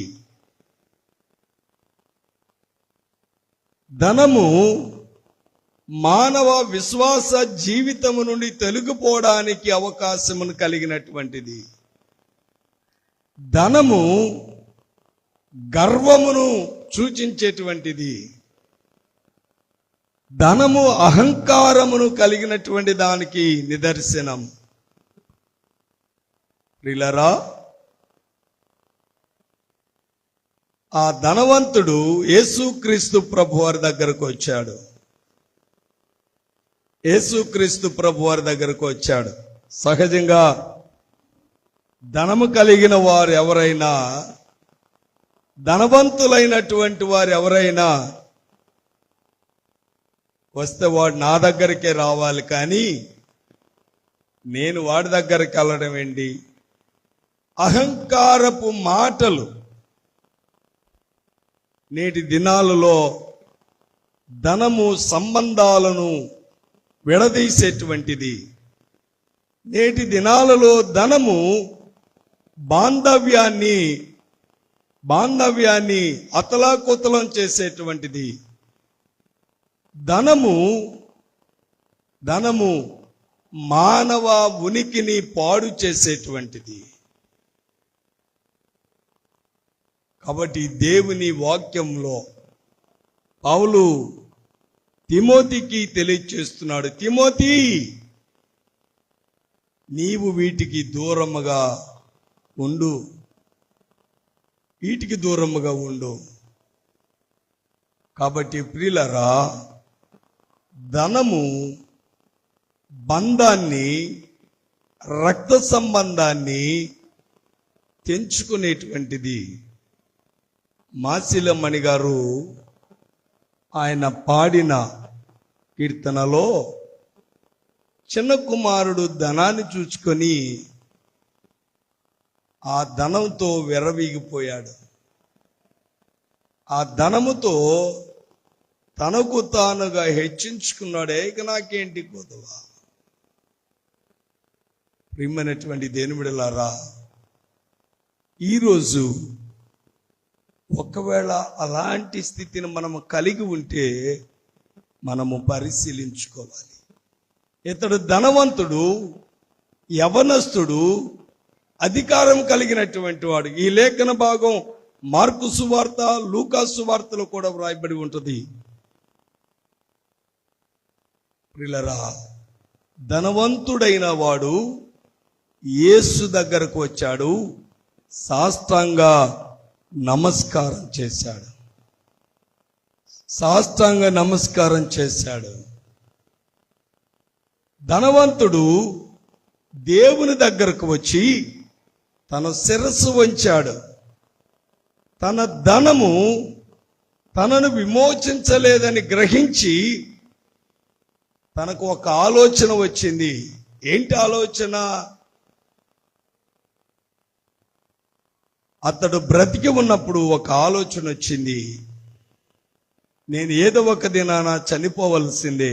ధనము మానవ విశ్వాస జీవితము నుండి తొలగిపోవడానికి అవకాశమును కలిగినటువంటిది. ధనము గర్వమును సూచించేటువంటిది. ధనము అహంకారమును కలిగినటువంటి దానికి నిదర్శనం. ప్రియులారా, ఆ ధనవంతుడు యేసుక్రీస్తు ప్రభువారి దగ్గరకు వచ్చాడు. యేసుక్రీస్తు ప్రభువారి దగ్గరకు వచ్చాడు. సహజంగా ధనము కలిగిన వారు ఎవరైనా, ధనవంతులైనటువంటి వారు ఎవరైనా వస్తే వాడు నా దగ్గరికే రావాలి, కానీ నేను వాడి దగ్గరికి వెళ్ళడం ఏంటి? అహంకారపు మాటలు నేటి దినాలలో ధనము సంబంధాలను విడదీసేటువంటిది. నేటి దినాలలో ధనము బాంధవ్యాన్ని అతలాకుతలం చేసేటువంటిది. ధనము మానవ ఉనికిని పాడు చేసేటువంటిది. కాబట్టి దేవుని వాక్యంలో పౌలు తిమోతికి తెలియచేస్తున్నాడు, తిమోతి, నీవు వీటికి దూరముగా ఉండు, వీటికి దూరముగా ఉండు. కాబట్టి ప్రియులారా, ధనము బంధాన్ని, రక్త సంబంధాన్ని తెంచుకునేటువంటిది. మాసిలమణి గారు ఆయన పాడిన కీర్తనలో చిన్న కుమారుడు ధనాన్ని చూచుకొని ఆ ధనంతో విర్రవీగిపోయాడు. ఆ ధనముతో తనకు తానుగా హెచ్చించుకున్నాడే, ఇక నాకేంటి కొదవా. ప్రియమైనటువంటి దేవుని బిడ్డలారా, ఈరోజు ఒకవేళ అలాంటి స్థితిని మనము కలిగి ఉంటే మనము పరిశీలించుకోవాలి. ఇతడు ధనవంతుడు, యవనస్తుడు, అధికారం కలిగినటువంటి వాడు. ఈ లేఖన భాగం మార్కు సువార్త, లూకా సువార్తలో కూడా వ్రాయబడి ఉంటుంది. ప్రియులారా, ధనవంతుడైన వాడు యేసు దగ్గరకు వచ్చాడు, సాష్టాంగ నమస్కారం చేశాడు. సాష్టాంగ నమస్కారం చేశాడు. ధనవంతుడు దేవుని దగ్గరకు వచ్చి తన శిరస్సు వంచాడు. తన ధనము తనను విమోచించలేదని గ్రహించి తనకు ఒక ఆలోచన వచ్చింది. ఏంటి ఆలోచన? అతడు బ్రతికి ఉన్నప్పుడు ఒక ఆలోచన వచ్చింది. నేను ఏదో ఒక దినాన చనిపోవలసిందే.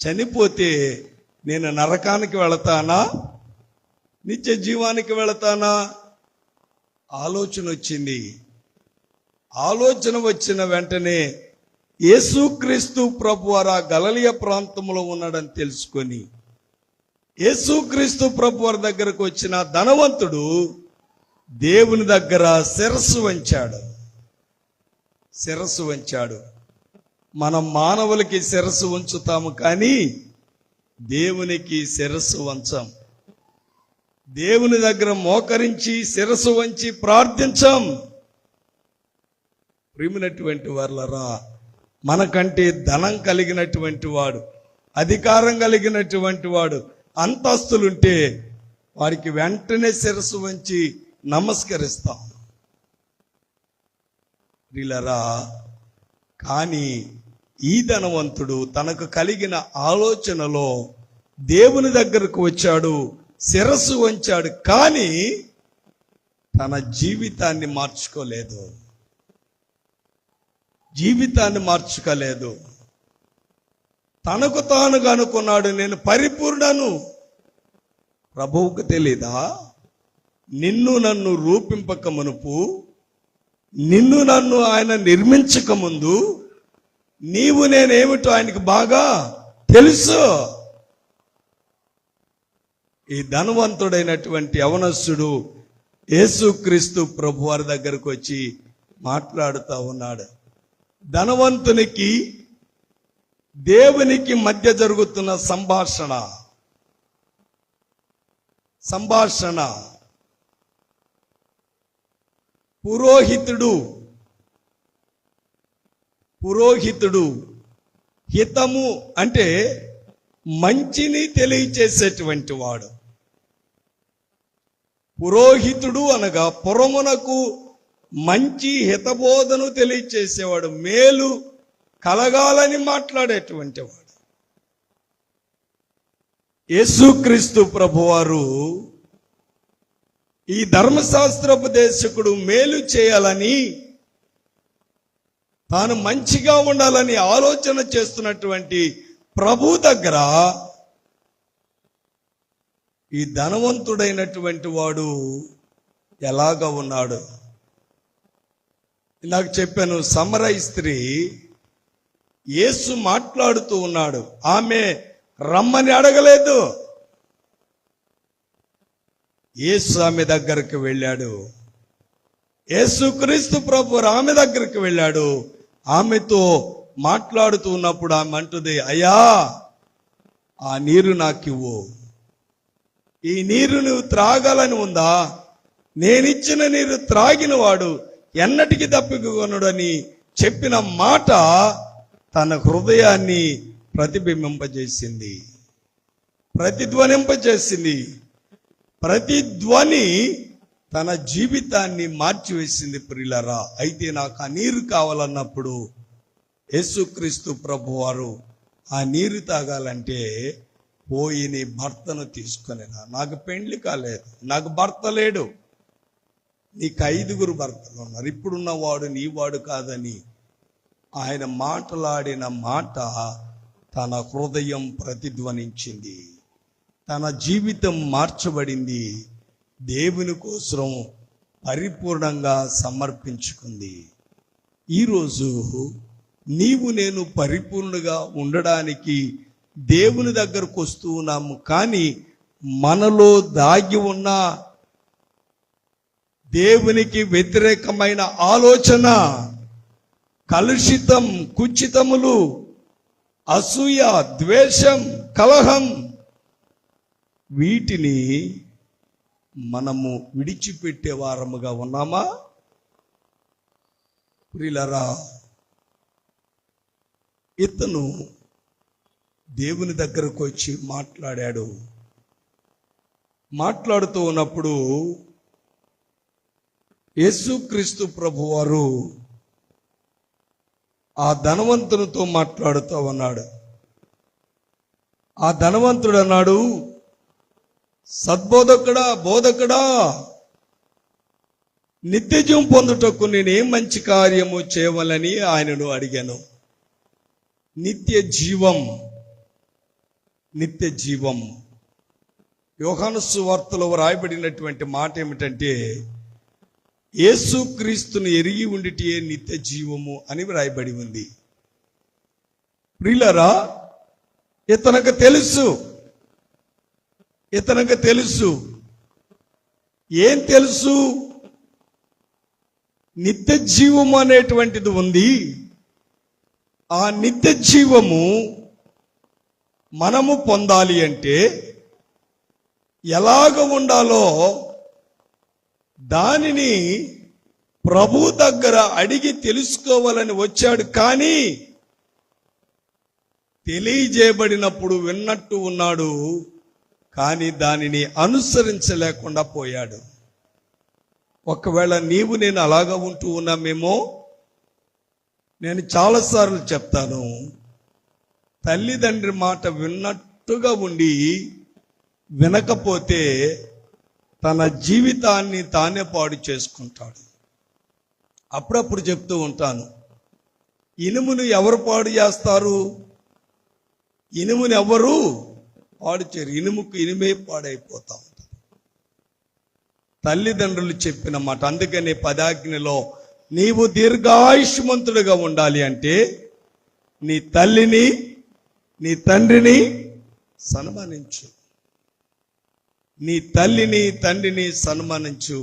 చనిపోతే నేను నరకానికి వెళతానా, నిత్య జీవానికి వెళతానా? ఆలోచన వచ్చింది. ఆలోచన వచ్చిన వెంటనే యేసుక్రీస్తు ప్రభువారు గలిలయ ప్రాంతంలో ఉన్నాడని తెలుసుకొని యేసుక్రీస్తు ప్రభువారి దగ్గరకు వచ్చిన ధనవంతుడు దేవుని దగ్గర శిరస్సు వంచాడు. శిరస్సు వంచాడు. మనం మానవులకి శిరస్సు వంచుతాము, కానీ దేవునికి శిరస్సు వంచాం. దేవుని దగ్గర మోకరించి శిరస్సు వంచి ప్రార్థించాం. ప్రియమైనటువంటి వారలారా, మనకంటే ధనం కలిగినటువంటి వాడు, అధికారం కలిగినటువంటి వాడు, అంతస్తులుంటే వారికి వెంటనే శిరస్సు వంచి నమస్కరిస్తాం. ప్రియులారా, కానీ ఈ ధనవంతుడు తనకు కలిగిన ఆలోచనలో దేవుని దగ్గరకు వచ్చాడు, శిరస్సు వంచాడు, కానీ తన జీవితాన్ని మార్చుకోలేదు. తనకు తానుగా అనుకున్నాడు, నేను పరిపూర్ణను. ప్రభువుకు తెలీదా? నిన్ను నన్ను రూపింపక మునుపు, నిన్ను నన్ను ఆయన నిర్మించక ముందు నీవు నేనేమిటో ఆయనకు బాగా తెలుసు. ఈ ధనవంతుడైనటువంటి యవనస్తుడు యేసుక్రీస్తు ప్రభు వారి దగ్గరకు వచ్చి మాట్లాడుతూ ఉన్నాడు. ధనవంతునికి దేవునికి మధ్య జరుగుతున్న సంభాషణ. పురోహితుడు హితము అంటే మంచిని తెలియచేసేటువంటి వాడు. పురోహితుడు అనగా పురమునకు మంచి హితబోధను తెలియచేసేవాడు, మేలు కలగాలని మాట్లాడేటువంటి వాడు. యేసుక్రీస్తు ప్రభువారు ఈ ధర్మశాస్త్రోపదేశకుడు మేలు చేయాలని, తాను మంచిగా ఉండాలని ఆలోచన చేస్తున్నటువంటి ప్రభు దగ్గర ఈ ధనవంతుడైనటువంటి వాడు ఎలాగ ఉన్నాడు? నాకు చెప్పాను, సమరయ స్త్రీ యేసు మాట్లాడుతూ ఉన్నాడు, ఆమె రమ్మని అడగలేదు. యేసు ఆమె దగ్గరికి వెళ్ళాడు. యేసుక్రీస్తు ప్రభు ఆమె దగ్గరికి వెళ్ళాడు. ఆమెతో మాట్లాడుతూ ఉన్నప్పుడు ఆమె అంటుంది, అయ్యా, ఆ నీరు నాకివ్వు. ఈ నీరు నువ్వు త్రాగాలని ఉందా? నేనిచ్చిన నీరు త్రాగిన వాడు ఎన్నటికి తప్పికొనడని చెప్పిన మాట తన హృదయాన్ని ప్రతిధ్వనింపజేసింది. ప్రతిధ్వని తన జీవితాన్ని మార్చివేసింది. ప్రియులారా, అయితే నాకు ఆ నీరు కావాలన్నప్పుడు యేసుక్రీస్తు ప్రభువారు ఆ నీరు తాగాలంటే పోయి నీ భర్తను తీసుకొని రా. నాకు పెండ్లి కాలేదు, నాకు భర్త లేడు, నీకు 5 భర్తలు ఉన్నారు, ఇప్పుడున్నవాడు నీ వాడు కాదని ఆయన మాట్లాడిన మాట తన హృదయం ప్రతిధ్వనించింది. తన జీవితం మార్చబడింది. దేవుని కోసం పరిపూర్ణంగా సమర్పించుకుంది. ఈరోజు నీవు నేను పరిపూర్ణంగా ఉండడానికి దేవుని దగ్గరకు వస్తూ ఉన్నాము, కానీ మనలో దాగి ఉన్న దేవునికి వ్యతిరేకమైన ఆలోచన, కలుషితం, కుచితములు, అసూయ, ద్వేషం, కలహం, వీటిని మనము విడిచిపెట్టే వారముగా ఉన్నామా? ప్రియులారా, ఇతను దేవుని దగ్గరకు వచ్చి మాట్లాడాడు. మాట్లాడుతూ ఉన్నప్పుడు యేసుక్రీస్తు ప్రభువారు ఆ ధనవంతునితో మాట్లాడుతూ ఉన్నాడు. ఆ ధనవంతుడు అన్నాడు, బోధకుడా, నిత్యజీవం పొందుటకు నేనేం మంచి కార్యము చేయవలని ఆయనను అడిగాను. నిత్య జీవం యోహాను సువార్తలో రాయబడినటువంటి మాట ఏమిటంటే, యేసుక్రీస్తును ఎరిగి ఉండిటే నిత్య జీవము అని రాయబడి ఉంది. ప్రియులారా, ఇతనికి తెలుసు. ఏం తెలుసు? నిత్య జీవము అనేటువంటిది ఉంది. ఆ నిత్య జీవము మనము పొందాలి అంటే ఎలాగ ఉండాలో దానిని ప్రభు దగ్గర అడిగి తెలుసుకోవాలని వచ్చాడు. కానీ తెలియజేయబడినప్పుడు విన్నట్టు ఉన్నాడు, కానీ దానిని అనుసరించలేకుండా పోయాడు. ఒకవేళ నీవు నేను అలాగా ఉంటూ ఉన్నామేమో, నేను చాలాసార్లు చెప్తాను, తల్లిదండ్రి మాట విన్నట్టుగా ఉండి వినకపోతే తన జీవితాన్ని తానే పాడు చేసుకుంటాడు. అప్పుడప్పుడు చెప్తూ ఉంటాను, ఇనుమును ఎవరు పాడు చేస్తారు? ఇనుముని ఎవరు పాడు చేయరు. ఇనుముకు ఇనుమే పాడైపోతా ఉంటుంది. తల్లిదండ్రులు చెప్పిన మాట. అందుకని 10 ఆజ్ఞలో నీవు దీర్ఘాయుష్మంతుడిగా ఉండాలి అంటే నీ తల్లిని నీ తండ్రిని సన్మానించు. నీ తల్లిని తండ్రిని సన్మానించు.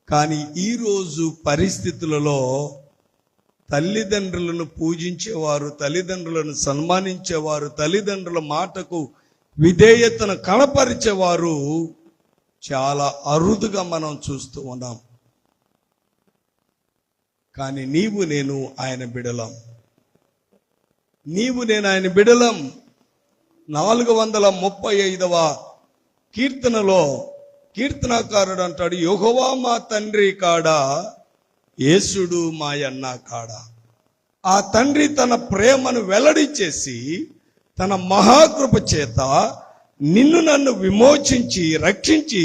కానీ ఈరోజు పరిస్థితులలో తల్లిదండ్రులను పూజించేవారు, తల్లిదండ్రులను సన్మానించేవారు, తల్లిదండ్రుల మాటకు విధేయతను కనపరిచేవారు చాలా అరుదుగా మనం చూస్తూ ఉన్నాం. కానీ నీవు నేను ఆయన బిడలం. నీవు నేను ఆయన బిడలం. 435వ కీర్తనలో కీర్తనాకారుడు అంటాడు, యెహోవా మా తండ్రి కాడా, యేసుడు మా అన్న కాడా. ఆ తండ్రి తన ప్రేమను వెల్లడి చేసి తన మహాకృప చేత నిన్ను నన్ను విమోచించి రక్షించి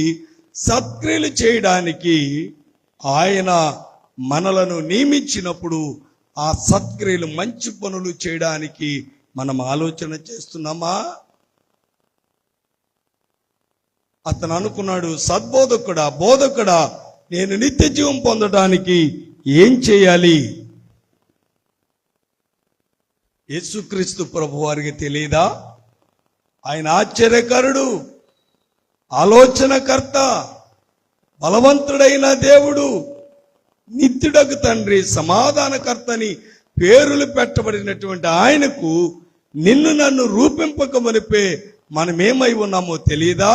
సత్క్రియలు చేయడానికి ఆయన మనలను నియమించినప్పుడు ఆ సత్క్రియలు మంచి పనులు చేయడానికి మనం ఆలోచన చేస్తున్నామా? అతను అనుకున్నాడు, సద్బోధకుడా, బోధకుడా, నేను నిత్య జీవం పొందడానికి ఏం చేయాలి? యేసుక్రీస్తు ప్రభు వారికి తెలియదా? ఆయన ఆశ్చర్యకరుడు, ఆలోచనకర్త, బలవంతుడైన దేవుడు, నిత్యుడకు తండ్రి, సమాధానకర్తని పేరులు పెట్టబడినటువంటి ఆయనకు నిన్ను నన్ను రూపింపకమనిపే మనమేమై ఉన్నామో తెలియదా?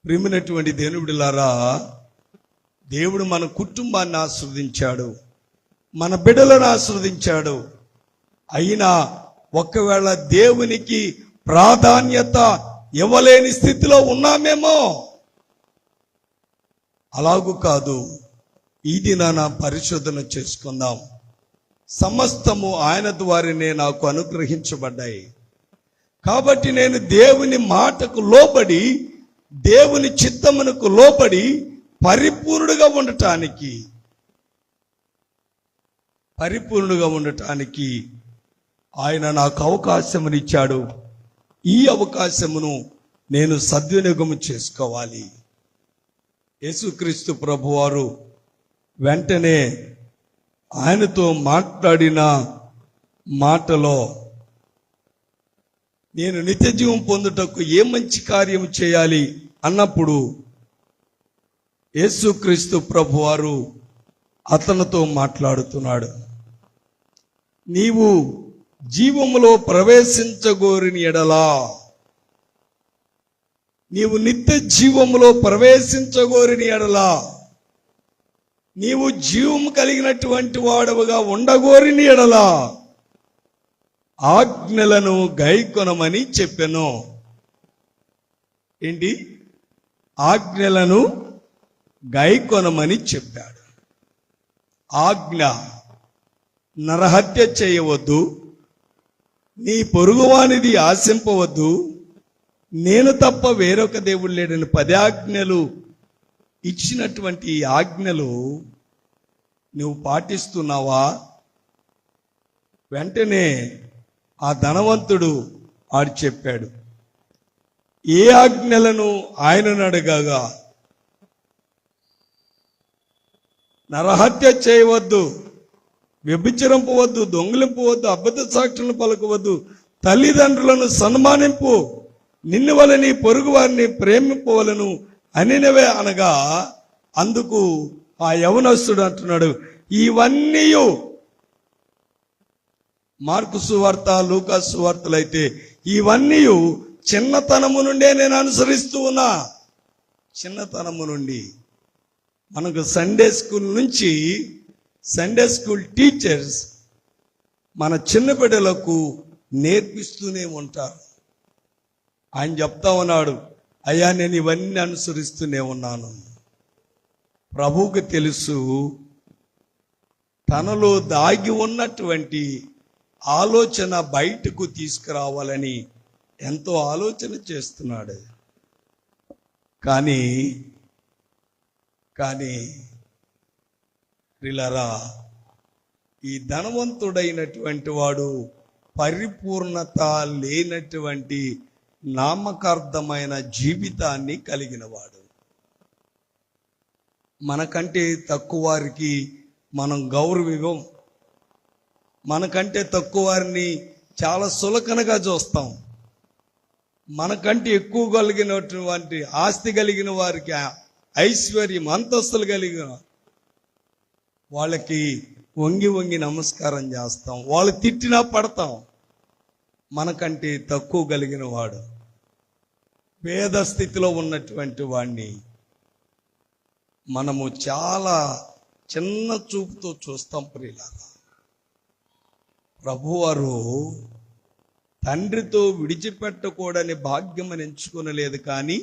ప్రియమైనటువంటి దేవుడిలారా, దేవుడు మన కుటుంబాన్ని ఆశీర్వదించాడు, మన బిడ్డలను ఆశీర్వదించాడు. అయినా ఒకవేళ దేవునికి ప్రాధాన్యత ఇవ్వలేని స్థితిలో ఉన్నామేమో. అలాగూ కాదు. ఈ దినాన పరిశోధన చేసుకుందాం. సమస్తము ఆయన ద్వారానే నాకు అనుగ్రహించబడ్డాయి. కాబట్టి నేను దేవుని మాటకు లోబడి, దేవుని చిత్తమునకు లోబడి పరిపూర్ణుడుగా ఉండటానికి ఆయన నాకు అవకాశమునిచ్చాడు. ఈ అవకాశమును నేను సద్వినియోగం చేసుకోవాలి. యేసుక్రీస్తు ప్రభువారు వెంటనే ఆయనతో మాట్లాడిన మాటలో, నేను నిత్య జీవం పొందుటకు ఏ మంచి కార్యం చేయాలి అన్నప్పుడు యేసుక్రీస్తు ప్రభువారు అతనితో మాట్లాడుతున్నాడు. నీవు జీవములో ప్రవేశించగోరిని ఎడలా, నీవు నిత్య జీవములో ప్రవేశించగోరిని ఎడలా, నీవు జీవము కలిగినటువంటి వాడవుగా ఉండగోరిని ఎడలా ఆజ్ఞలను గైకొనమని చెప్పెను. ఏంటి? ఆజ్ఞలను గైకొనమని చెప్పాడు. ఆజ్ఞ, నరహత్య చేయవద్దు, నీ పొరుగువానిది ఆశింపవద్దు, నేను తప్ప వేరొక దేవుడు లేడని 10 ఆజ్ఞలు ఇచ్చినటువంటి ఈ ఆజ్ఞలు నువ్వు పాటిస్తున్నావా? వెంటనే ఆ ధనవంతుడు ఆడు చెప్పాడు. ఏ ఆజ్ఞలను ఆయనను అడగగా, నరహత్య చేయవద్దు, వ్యభిచరింపవద్దు, దొంగిలింపవద్దు, అబద్ధ సాక్షులను పలకవద్దు, తల్లిదండ్రులను సన్మానింపు, నిన్ను వలె నీ పొరుగు వారిని ప్రేమింపవలను అనినవే అనగా, అందుకు ఆ యవనస్తుడు అంటున్నాడు, ఇవన్నీ మార్కు సువార్త, లూకా సువార్తలు అయితే ఇవన్నీ చిన్నతనము నుండే నేను అనుసరిస్తూ ఉన్నా. చిన్నతనము నుండి మనకు సండే స్కూల్ నుంచి సండే స్కూల్ టీచర్స్ మన చిన్న బిడ్డలకు నేర్పిస్తూనే ఉంటారు. ఆయన చెప్తా ఉన్నాడు, అయ్యా నేను ఇవన్నీ అనుసరిస్తూనే ఉన్నాను. ప్రభువుకి తెలుసు తనలో దాగి ఉన్నటువంటి ఆలోచన బయటకు తీసుకురావాలని ఎంతో ఆలోచన చేస్తున్నాడు. కానీ ప్రియులారా, ఈ ధనవంతుడైనటువంటి వాడు పరిపూర్ణత లేనటువంటి నామకార్థమైన జీవితాన్ని కలిగిన వాడు. మనకంటే తక్కువ వారికి మనం గౌరవం, మనకంటే తక్కువ వారిని చాలా సులకనగా చూస్తాం. మనకంటే ఎక్కువ కలిగినటువంటి ఆస్తి కలిగిన వారికి, ఐశ్వర్యం, అంతస్తులు కలిగిన వాళ్ళకి వంగి వంగి నమస్కారం చేస్తాం. వాళ్ళు తిట్టినా పడతాం. మనకంటే తక్కువ కలిగిన వాడు, పేద స్థితిలో ఉన్నటువంటి వాడిని మనము చాలా చిన్న చూపుతో చూస్తాం. ప్రియులారా, ప్రభువారు తండ్రితో విడిచిపెట్టకూడని భాగ్యం అని ఎంచుకొనలేదు, కానీ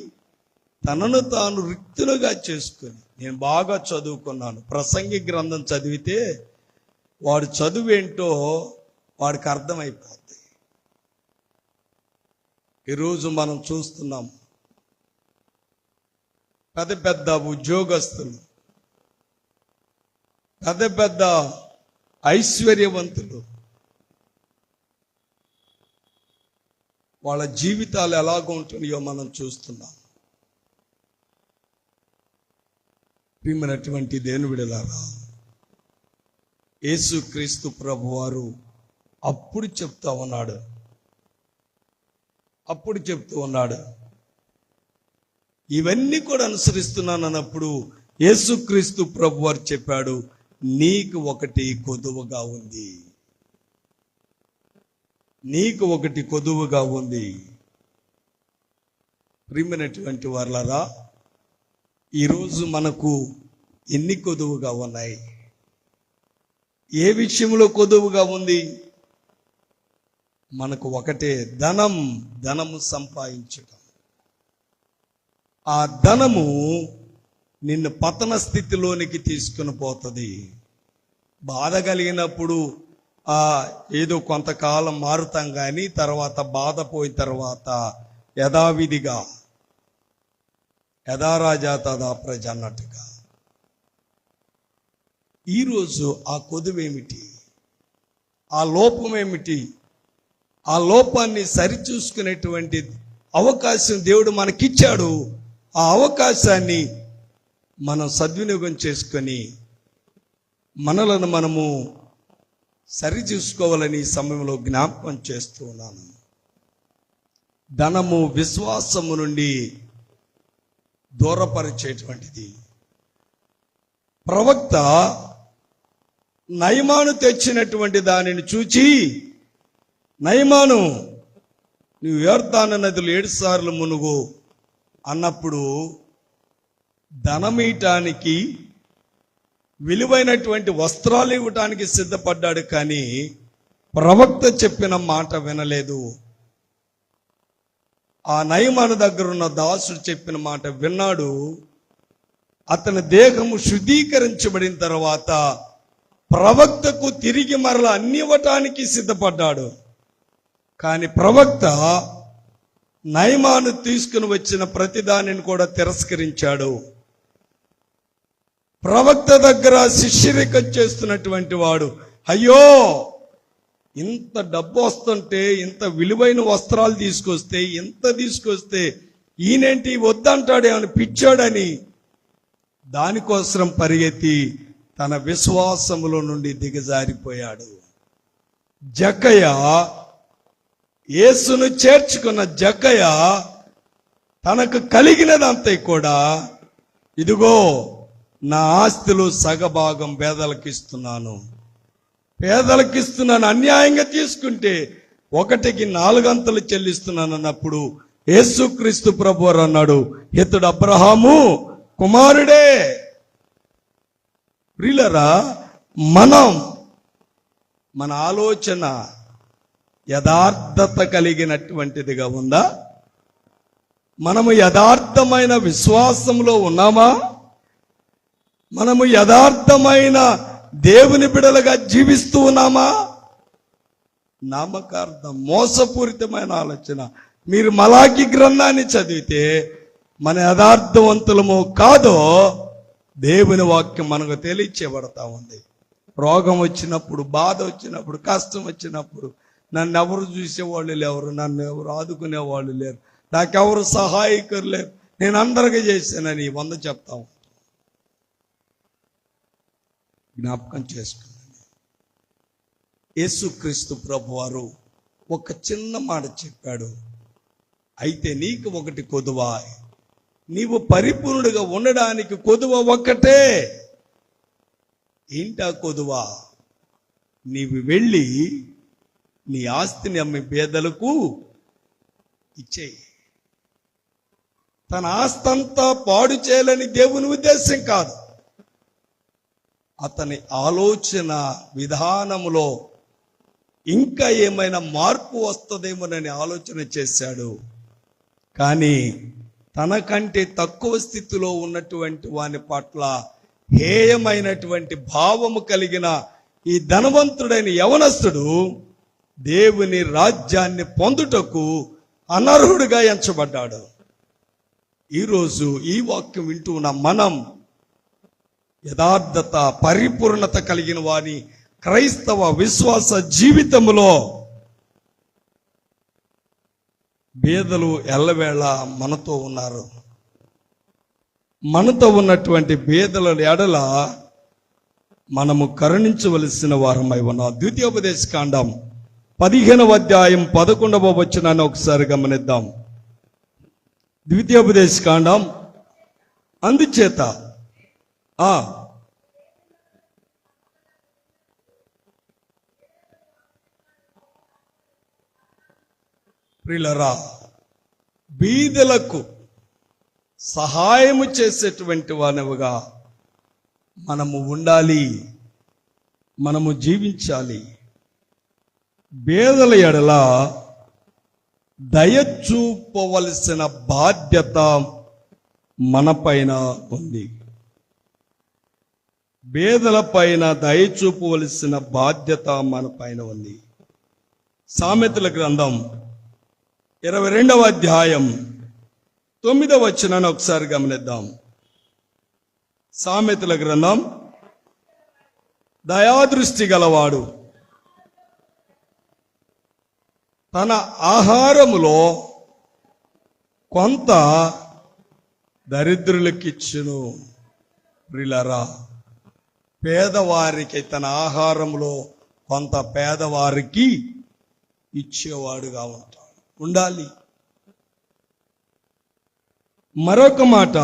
తనను తాను రిక్తులుగా చేసుకుని, నేను బాగా చదువుకున్నాను, ప్రసంగి గ్రంథం చదివితే వాడు చదువేంటో వాడికి అర్థమైపోద్ది. ఈరోజు మనం చూస్తున్నాం, పెద్ద పెద్ద ఉద్యోగస్తులు, పెద్ద పెద్ద ఐశ్వర్యవంతులు, వాళ్ళ జీవితాలు ఎలాగ ఉంటున్నాయో మనం చూస్తున్నాం. ప్రియమైనటువంటి దేవుని బిడ్డలారా, యేసుక్రీస్తు ప్రభువారు అప్పుడు చెప్తూ ఉన్నాడు, ఇవన్నీ కూడా అనుసరిస్తున్నాను అన్నప్పుడు యేసుక్రీస్తు ప్రభువారు చెప్పాడు, నీకు ఒకటి కొదువుగా ఉంది, నీకు ఒకటి కొదువుగా ఉంది. ప్రియమైనటువంటి వారలారా, ఈరోజు మనకు ఎన్ని కొదువుగా ఉన్నాయి? ఏ విషయంలో కొదువుగా ఉంది? మనకు ఒకటే, ధనము సంపాదించటం. ఆ ధనము నిన్ను పతన స్థితిలోనికి తీసుకుని పోతుంది. బాధ కలిగినప్పుడు ఏదో కొంతకాలం మారుతాం, కానీ తర్వాత బాధ పోయిన తర్వాత యథావిధిగా యథారాజా తదా ప్రజ అన్నట్టుగా. ఈరోజు ఆ కొదువేమిటి? ఆ లోపమేమిటి? ఆ లోపాన్ని సరిచూసుకునేటువంటి అవకాశం దేవుడు మనకిచ్చాడు. ఆ అవకాశాన్ని మనం సద్వినియోగం చేసుకొని మనలను మనము సరిచూసుకోవాలని ఈ సమయంలో జ్ఞాపకం చేస్తూ ఉన్నాను. ధనము విశ్వాసము నుండి దూరపరిచేటువంటిది. ప్రవక్త నయమాను తెచ్చినటువంటి దానిని చూచి, నయమాను, నువ్వు యోర్దాను నదిలో 7 సార్లు మునుగు అన్నప్పుడు ధనమీయటానికి, విలువైనటువంటి వస్త్రాలు ఇవ్వటానికి సిద్ధపడ్డాడు, కానీ ప్రవక్త చెప్పిన మాట వినలేదు. ఆ నయమాను దగ్గర ఉన్న దాసుడు చెప్పిన మాట విన్నాడు. అతని దేహము శుద్ధీకరించబడిన తర్వాత ప్రవక్తకు తిరిగి మరలా అన్ని ఇవ్వటానికి సిద్ధపడ్డాడు. కానీ ప్రవక్త నయమాను తీసుకుని వచ్చిన ప్రతిదానిని కూడా తిరస్కరించాడు. ప్రవక్త దగ్గర శిష్యరికం చేస్తున్నటువంటి వాడు, అయ్యో, ఇంత డబ్బు వస్తుంటే, ఇంత విలువైన వస్త్రాలు తీసుకొస్తే, ఇంత తీసుకొస్తే ఈయనేంటి వద్దంటాడే అని పిచ్చాడని దానికోసం పరిగెత్తి తన విశ్వాసములో నుండి దిగజారిపోయాడు. జక్కయ్య, యేసును చేర్చుకున్న జక్కయ్య తనకు కలిగినదంతా కూడా, ఇదిగో నా ఆస్తిలో సగభాగం పేదలకిస్తున్నాను, అన్యాయంగా తీసుకుంటే 1కి 4 అంతలు చెల్లిస్తున్నాను అన్నప్పుడు యేసుక్రీస్తు ప్రభువారు అన్నాడు, ఇతడు అబ్రహాము కుమారుడే. ప్రియులారా, మన ఆలోచన యథార్థత కలిగినటువంటిదిగా ఉందా? మనము యథార్థమైన విశ్వాసంలో ఉన్నామా? మనము యథార్థమైన దేవుని బిడలుగా జీవిస్తూ ఉన్నామా? నామకార్థం, మోసపూరితమైన ఆలోచన. మీరు మలాకి గ్రంథాన్ని చదివితే మన యథార్థవంతులమో కాదో దేవుని వాక్యం మనకు తెలియచేయబడతా ఉంది. రోగం వచ్చినప్పుడు, బాధ వచ్చినప్పుడు, కష్టం వచ్చినప్పుడు నన్ను ఎవరు చూసేవాళ్ళు లేరు, నన్ను ఎవరు ఆదుకునేవాళ్ళు లేరు, నాకెవరు సహాయకులు లేరు, నేను అందరికీ చేశానని 100 చెప్తాం. జ్ఞాపకం చేసుకున్నాను. యేసుక్రీస్తు ప్రభువారు ఒక చిన్న మాట చెప్పాడు, అయితే నీకు ఒకటి కొదువా, నీవు పరిపూర్ణుడిగా ఉండడానికి కొదువ ఒక్కటే. ఏంటా కొదువా? నీవు వెళ్ళి నీ ఆస్తిని అమ్మి పేదలకు ఇచ్చేయి. తన ఆస్తంతా పాడు చేయాలని దేవుని ఉద్దేశం కాదు. అతని ఆలోచన విధానములో ఇంకా ఏమైనా మార్పు వస్తుందేమోనని ఆలోచన చేశాడు. కానీ తనకంటే తక్కువ స్థితిలో ఉన్నటువంటి వాని పట్ల హేయమైనటువంటి భావము కలిగిన ఈ ధనవంతుడైన యవనస్తుడు దేవుని రాజ్యాన్ని పొందుటకు అనర్హుడిగా ఎంచబడ్డాడు. ఈరోజు ఈ వాక్యం వింటూ ఉన్న మనం యథార్థత, పరిపూర్ణత కలిగిన వారి క్రైస్తవ విశ్వాస జీవితంలో బేదలు ఎల్లవేళ మనతో ఉన్నారు. మనతో ఉన్నటువంటి బేదల ఎడల మనము కరుణించవలసిన వారమై ఉన్నాం. ద్వితీయోపదేశకాండం 15వ అధ్యాయం 11వ వచనాన్ని ఒకసారి గమనిద్దాం. ద్వితీయోపదేశకాండం. అందుచేత ప్రియులరా, బీదలకు సహాయము చేసేటువంటి వానవుగా మనము ఉండాలి, మనము జీవించాలి. బేదల ఎడల దయ చూపవలసిన బాధ్యత మనపైన ఉంది. బేదల పైన దయ చూపవలసిన బాధ్యత మన పైన ఉంది. సామెతల గ్రంథం 22వ అధ్యాయం 9వ వచనాన్ని ఒకసారి గమనిద్దాం. సామెతల గ్రంథం. దయాదృష్టి గలవాడు తన ఆహారములో కొంత దరిద్రులకిచ్చును. ప్రియులారా, పేదవారికి తన ఆహారంలో కొంత పేదవారికి ఇచ్చేవాడుగా ఉండాలి. మరొక మాట,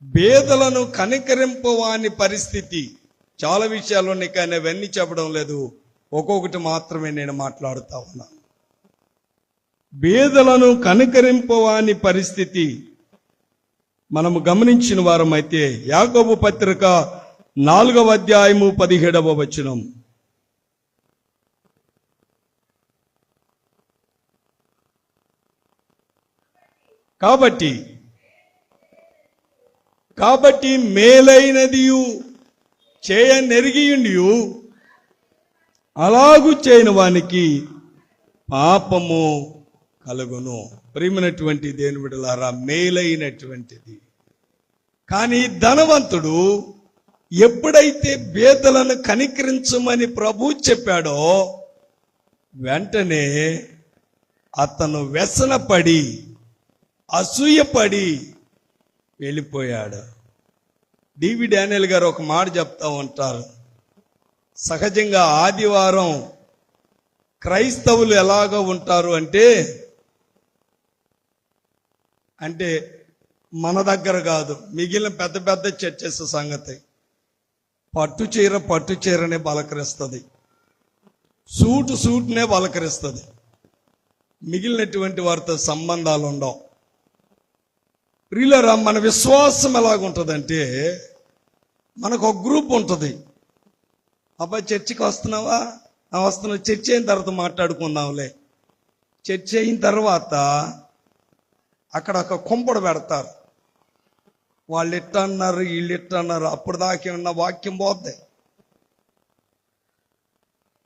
బేదలను కనికరింపవాని పరిస్థితి. చాలా విషయాలు ఉన్నాయి కానీ అవన్నీ చెప్పడం లేదు, ఒక్కొక్కటి మాత్రమే నేను మాట్లాడుతా ఉన్నాను. బేదలను కనికరింపవాని పరిస్థితి మనము గమనించిన వారమైతే యాకోబు పత్రిక 4వ అధ్యాయము 17వ వచనం. కాబట్టి మేలైనదియు చేయనెరిగియుండియు అలాగు చేయని వానికి పాపము కలుగును. ప్రియమైనటువంటి దేవుని బిడ్డలారా, మేలైనటువంటిది. కానీ ధనవంతుడు ఎప్పుడైతే బేదలను కనికరించమని ప్రభు చెప్పాడో వెంటనే అతను వ్యసనపడి అసూయపడి వెళ్ళిపోయాడు. డివి డానియల్ గారు ఒక మాట చెప్తా ఉంటారు. సహజంగా ఆదివారం క్రైస్తవులు ఎలాగ ఉంటారు అంటే మన దగ్గర కాదు, మిగిలిన పెద్ద పెద్ద చర్చెస్ సంగతి. పట్టు చీరనే పలకరిస్తుంది, సూట్నే పలకరిస్తుంది, మిగిలినటువంటి వారితో సంబంధాలు ఉండవు. ప్రియులారా, మన విశ్వాసం ఎలాగుంటుందంటే మనకు ఒక గ్రూప్ ఉంటుంది. అబ్బాయి చర్చికి వస్తున్నావా? వస్తున్నావు. చర్చ్ అయిన తర్వాత మాట్లాడుకుందాంలే. చర్చ్ అయిన తర్వాత అక్కడ ఒక కుంపడ పెడతారు. వాళ్ళు ఇట్ట అన్నారు, వీళ్ళు ఇట్ట అన్నారు. అప్పుడు దాకా ఉన్న వాక్యం పోద్ది.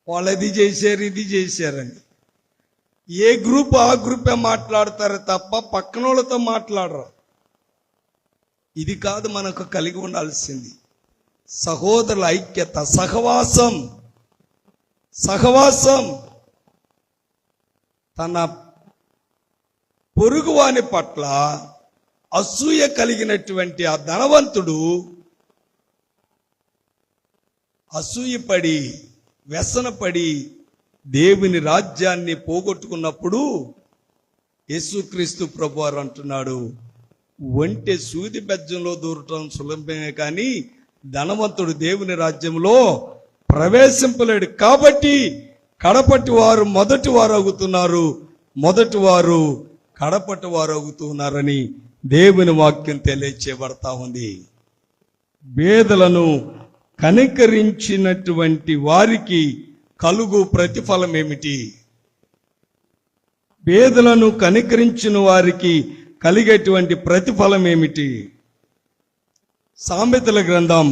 వాళ్ళు అది చేశారు, ఇది చేశారని. ఏ గ్రూప్ ఆ గ్రూపే మాట్లాడతారు తప్ప పక్కన వాళ్ళతో మాట్లాడరు. ఇది కాదు మనకు కలిగి ఉండాల్సింది. సహోదరుల ఐక్యత, సహవాసం. తన పొరుగువాని పట్ల అసూయ కలిగినటువంటి ఆ ధనవంతుడు అసూయపడి, వ్యసనపడి దేవుని రాజ్యాన్ని పోగొట్టుకున్నప్పుడు యేసుక్రీస్తు ప్రభువారు అంటున్నాడు, ఒంటె సూది బెజ్జంలో దూరటం సులభమే కానీ ధనవంతుడు దేవుని రాజ్యంలో ప్రవేశింపలేడు. కాబట్టి కడపటి వారు మొదటి వారు అవుతున్నారు, మొదటి వారు కడపటి వారు అవుతున్నారని దేవుని వాక్యం తెలియచేయబడతా ఉంది. పేదలను కనికరించినటువంటి వారికి కలుగు ప్రతిఫలం ఏమిటి? పేదలను కనికరించిన వారికి కలిగేటువంటి ప్రతిఫలం ఏమిటి? సామెతల గ్రంథం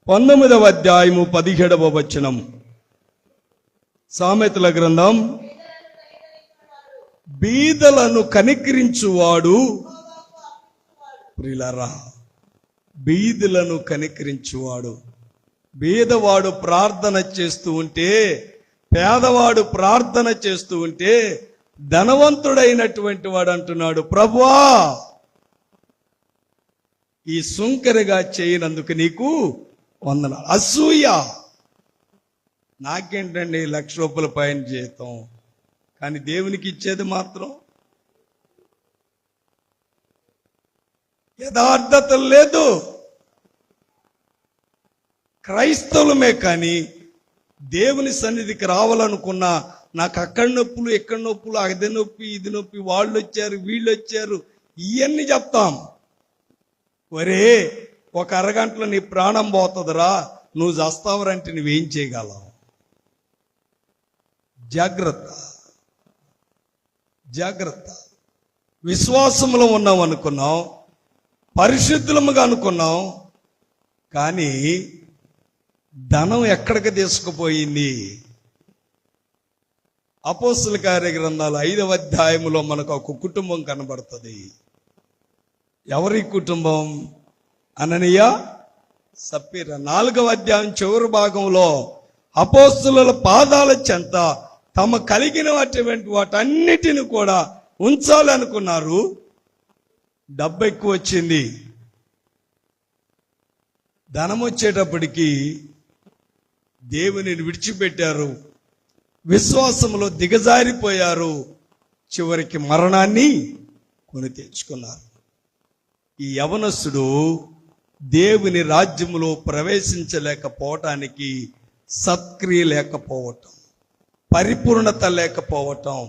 19వ అధ్యాయము 17వ వచనం. సామెతల గ్రంథం, బీదలను కనికరించువాడు, ప్రియులారా, బీదలను కనికరించువాడు. బీదవాడు ప్రార్థన చేస్తూ ఉంటే, పేదవాడు ప్రార్థన చేస్తూ ఉంటే ధనవంతుడైనటువంటి వాడు అంటున్నాడు, ప్రభువా ఈ సుంకరగా చేయనందుకు నీకు వందనాలు. అసూయ. నాకేంటండి ₹1,00,000 పైన జీతం, కానీ దేవునికి ఇచ్చేది మాత్రం యథార్థత లేదు. క్రైస్తవులమే కానీ దేవుని సన్నిధికి రావాలనుకున్నా నాకు అక్కడ నొప్పులు, ఎక్కడ నొప్పులు, అది నొప్పి, ఇది నొప్పి, వాళ్ళు వచ్చారు, వీళ్ళు వచ్చారు, ఇవన్నీ చెప్తాం. ఒరే, ఒక అరగంటలో నీ ప్రాణం పోతుందిరా, నువ్వు చస్తావరంటే నువ్వేం చేయగలవు? జాగ్రత్త. విశ్వాసంలో ఉన్నాం అనుకున్నాం, పరిశుద్ధులముగా అనుకున్నాం, కానీ ధనం ఎక్కడికి తీసుకుపోయింది? అపోస్తుల కార్యగ్రంథాలు 5వ అధ్యాయములో మనకు ఒక కుటుంబం కనబడుతుంది. ఎవరి కుటుంబం? అననీయ, సప్పీరా. 4వ అధ్యాయం చివరి భాగంలో అపోస్తుల పాదాల చెంత తమ కలిగినటువంటి వాటన్నిటిని కూడా ఉంచాలనుకున్నారు. డబ్బు ఎక్కువ వచ్చింది. ధనం వచ్చేటప్పటికి దేవునిని విడిచిపెట్టారు, విశ్వాసంలో దిగజారిపోయారు, చివరికి మరణాన్ని కొని తెచ్చుకున్నారు. ఈ యవనస్తుడు దేవుని రాజ్యములో ప్రవేశించలేకపోవటానికి సత్క్రియ లేకపోవటం, పరిపూర్ణత లేకపోవటం.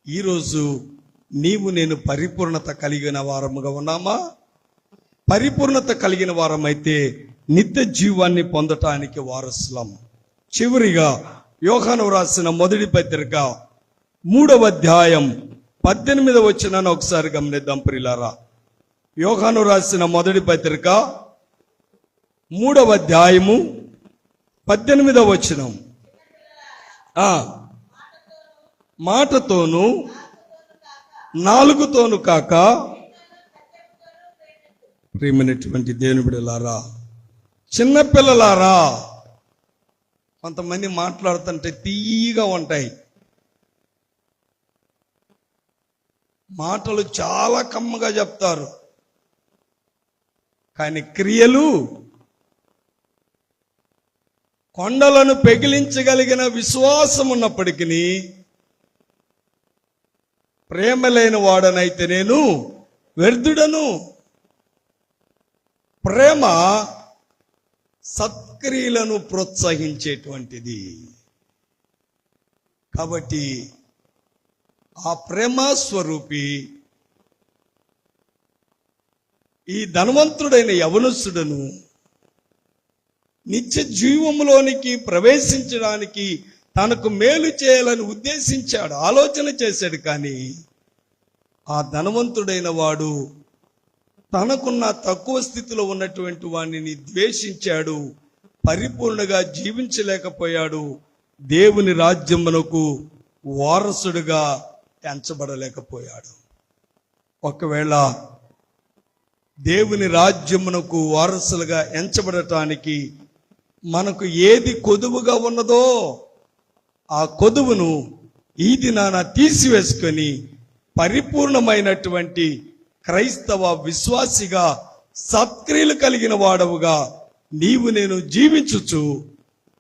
ఈరోజు నీవు నేను పరిపూర్ణత కలిగిన వారముగా ఉన్నామా? పరిపూర్ణత కలిగిన వారమైతే నిత్య జీవాన్ని పొందటానికి వారసులం. చివరిగా యోహాను రాసిన మొదటి పత్రిక 3వ అధ్యాయం 18వ వచనాన్ని ఒకసారి గమనిద్దాం ప్రియులారా. యోహాను రాసిన మొదటి పత్రిక 3వ అధ్యాయము 18వ వచనం. మాటతోను నాలుగుతోను కాక, ప్రియమైనటువంటి దేవుని బిడ్డలారా, చిన్నపిల్లలారా, కొంతమంది మాట్లాడుతుంటే తీయగా ఉంటాయి, మాటలు చాలా కమ్మగా చెప్తారు, కానీ క్రియలు కొండలను పెగిలించగలిగిన విశ్వాసం ఉన్నప్పటికీ ప్రేమ లేని వాడనైతే నేను వ్యర్థుడను. ప్రేమ సత్క్రియలను ప్రోత్సహించేటువంటిది. కాబట్టి ఆ ప్రేమ స్వరూపి ఈ ధనవంతుడైన యవనస్తుడను నిత్య జీవములోనికి ప్రవేశించడానికి తనకు మేలు చేయాలని ఉద్దేశించాడు, ఆలోచన చేశాడు. కానీ ఆ ధనవంతుడైన వాడు తనకున్న తక్కువ స్థితిలో ఉన్నటువంటి వాణ్ణి ద్వేషించాడు, పరిపూర్ణగా జీవించలేకపోయాడు, దేవుని రాజ్యమునకు వారసుడుగా ఎంచబడలేకపోయాడు. ఒకవేళ దేవుని రాజ్యమునకు వారసులుగా ఎంచబడటానికి మనకు ఏది కొదువుగా ఉన్నదో ఆ కొదువును ఈ దినాన తీసివేసుకొని పరిపూర్ణమైనటువంటి క్రైస్తవ విశ్వాసిగా, సత్క్రియలు కలిగిన వాడవుగా నీవు నేను జీవించుచు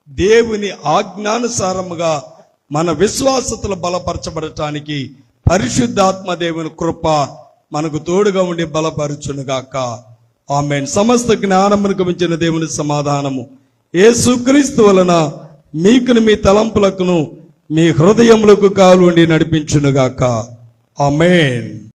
దేవుని ఆజ్ఞానుసారముగా మన విశ్వాసతలు బలపరచబడటానికి పరిశుద్ధాత్మ దేవుని కృప మనకు తోడుగా ఉండి బలపరచునుగాక. ఆమేన్. సమస్త జ్ఞానమునకు మించిన దేవుని సమాధానము యేసుక్రీస్తు వలన మీకును మీ తలంపులకును మీ హృదయములకు కాలు ఉండి నడిపించునుగాక. ఆమేన్.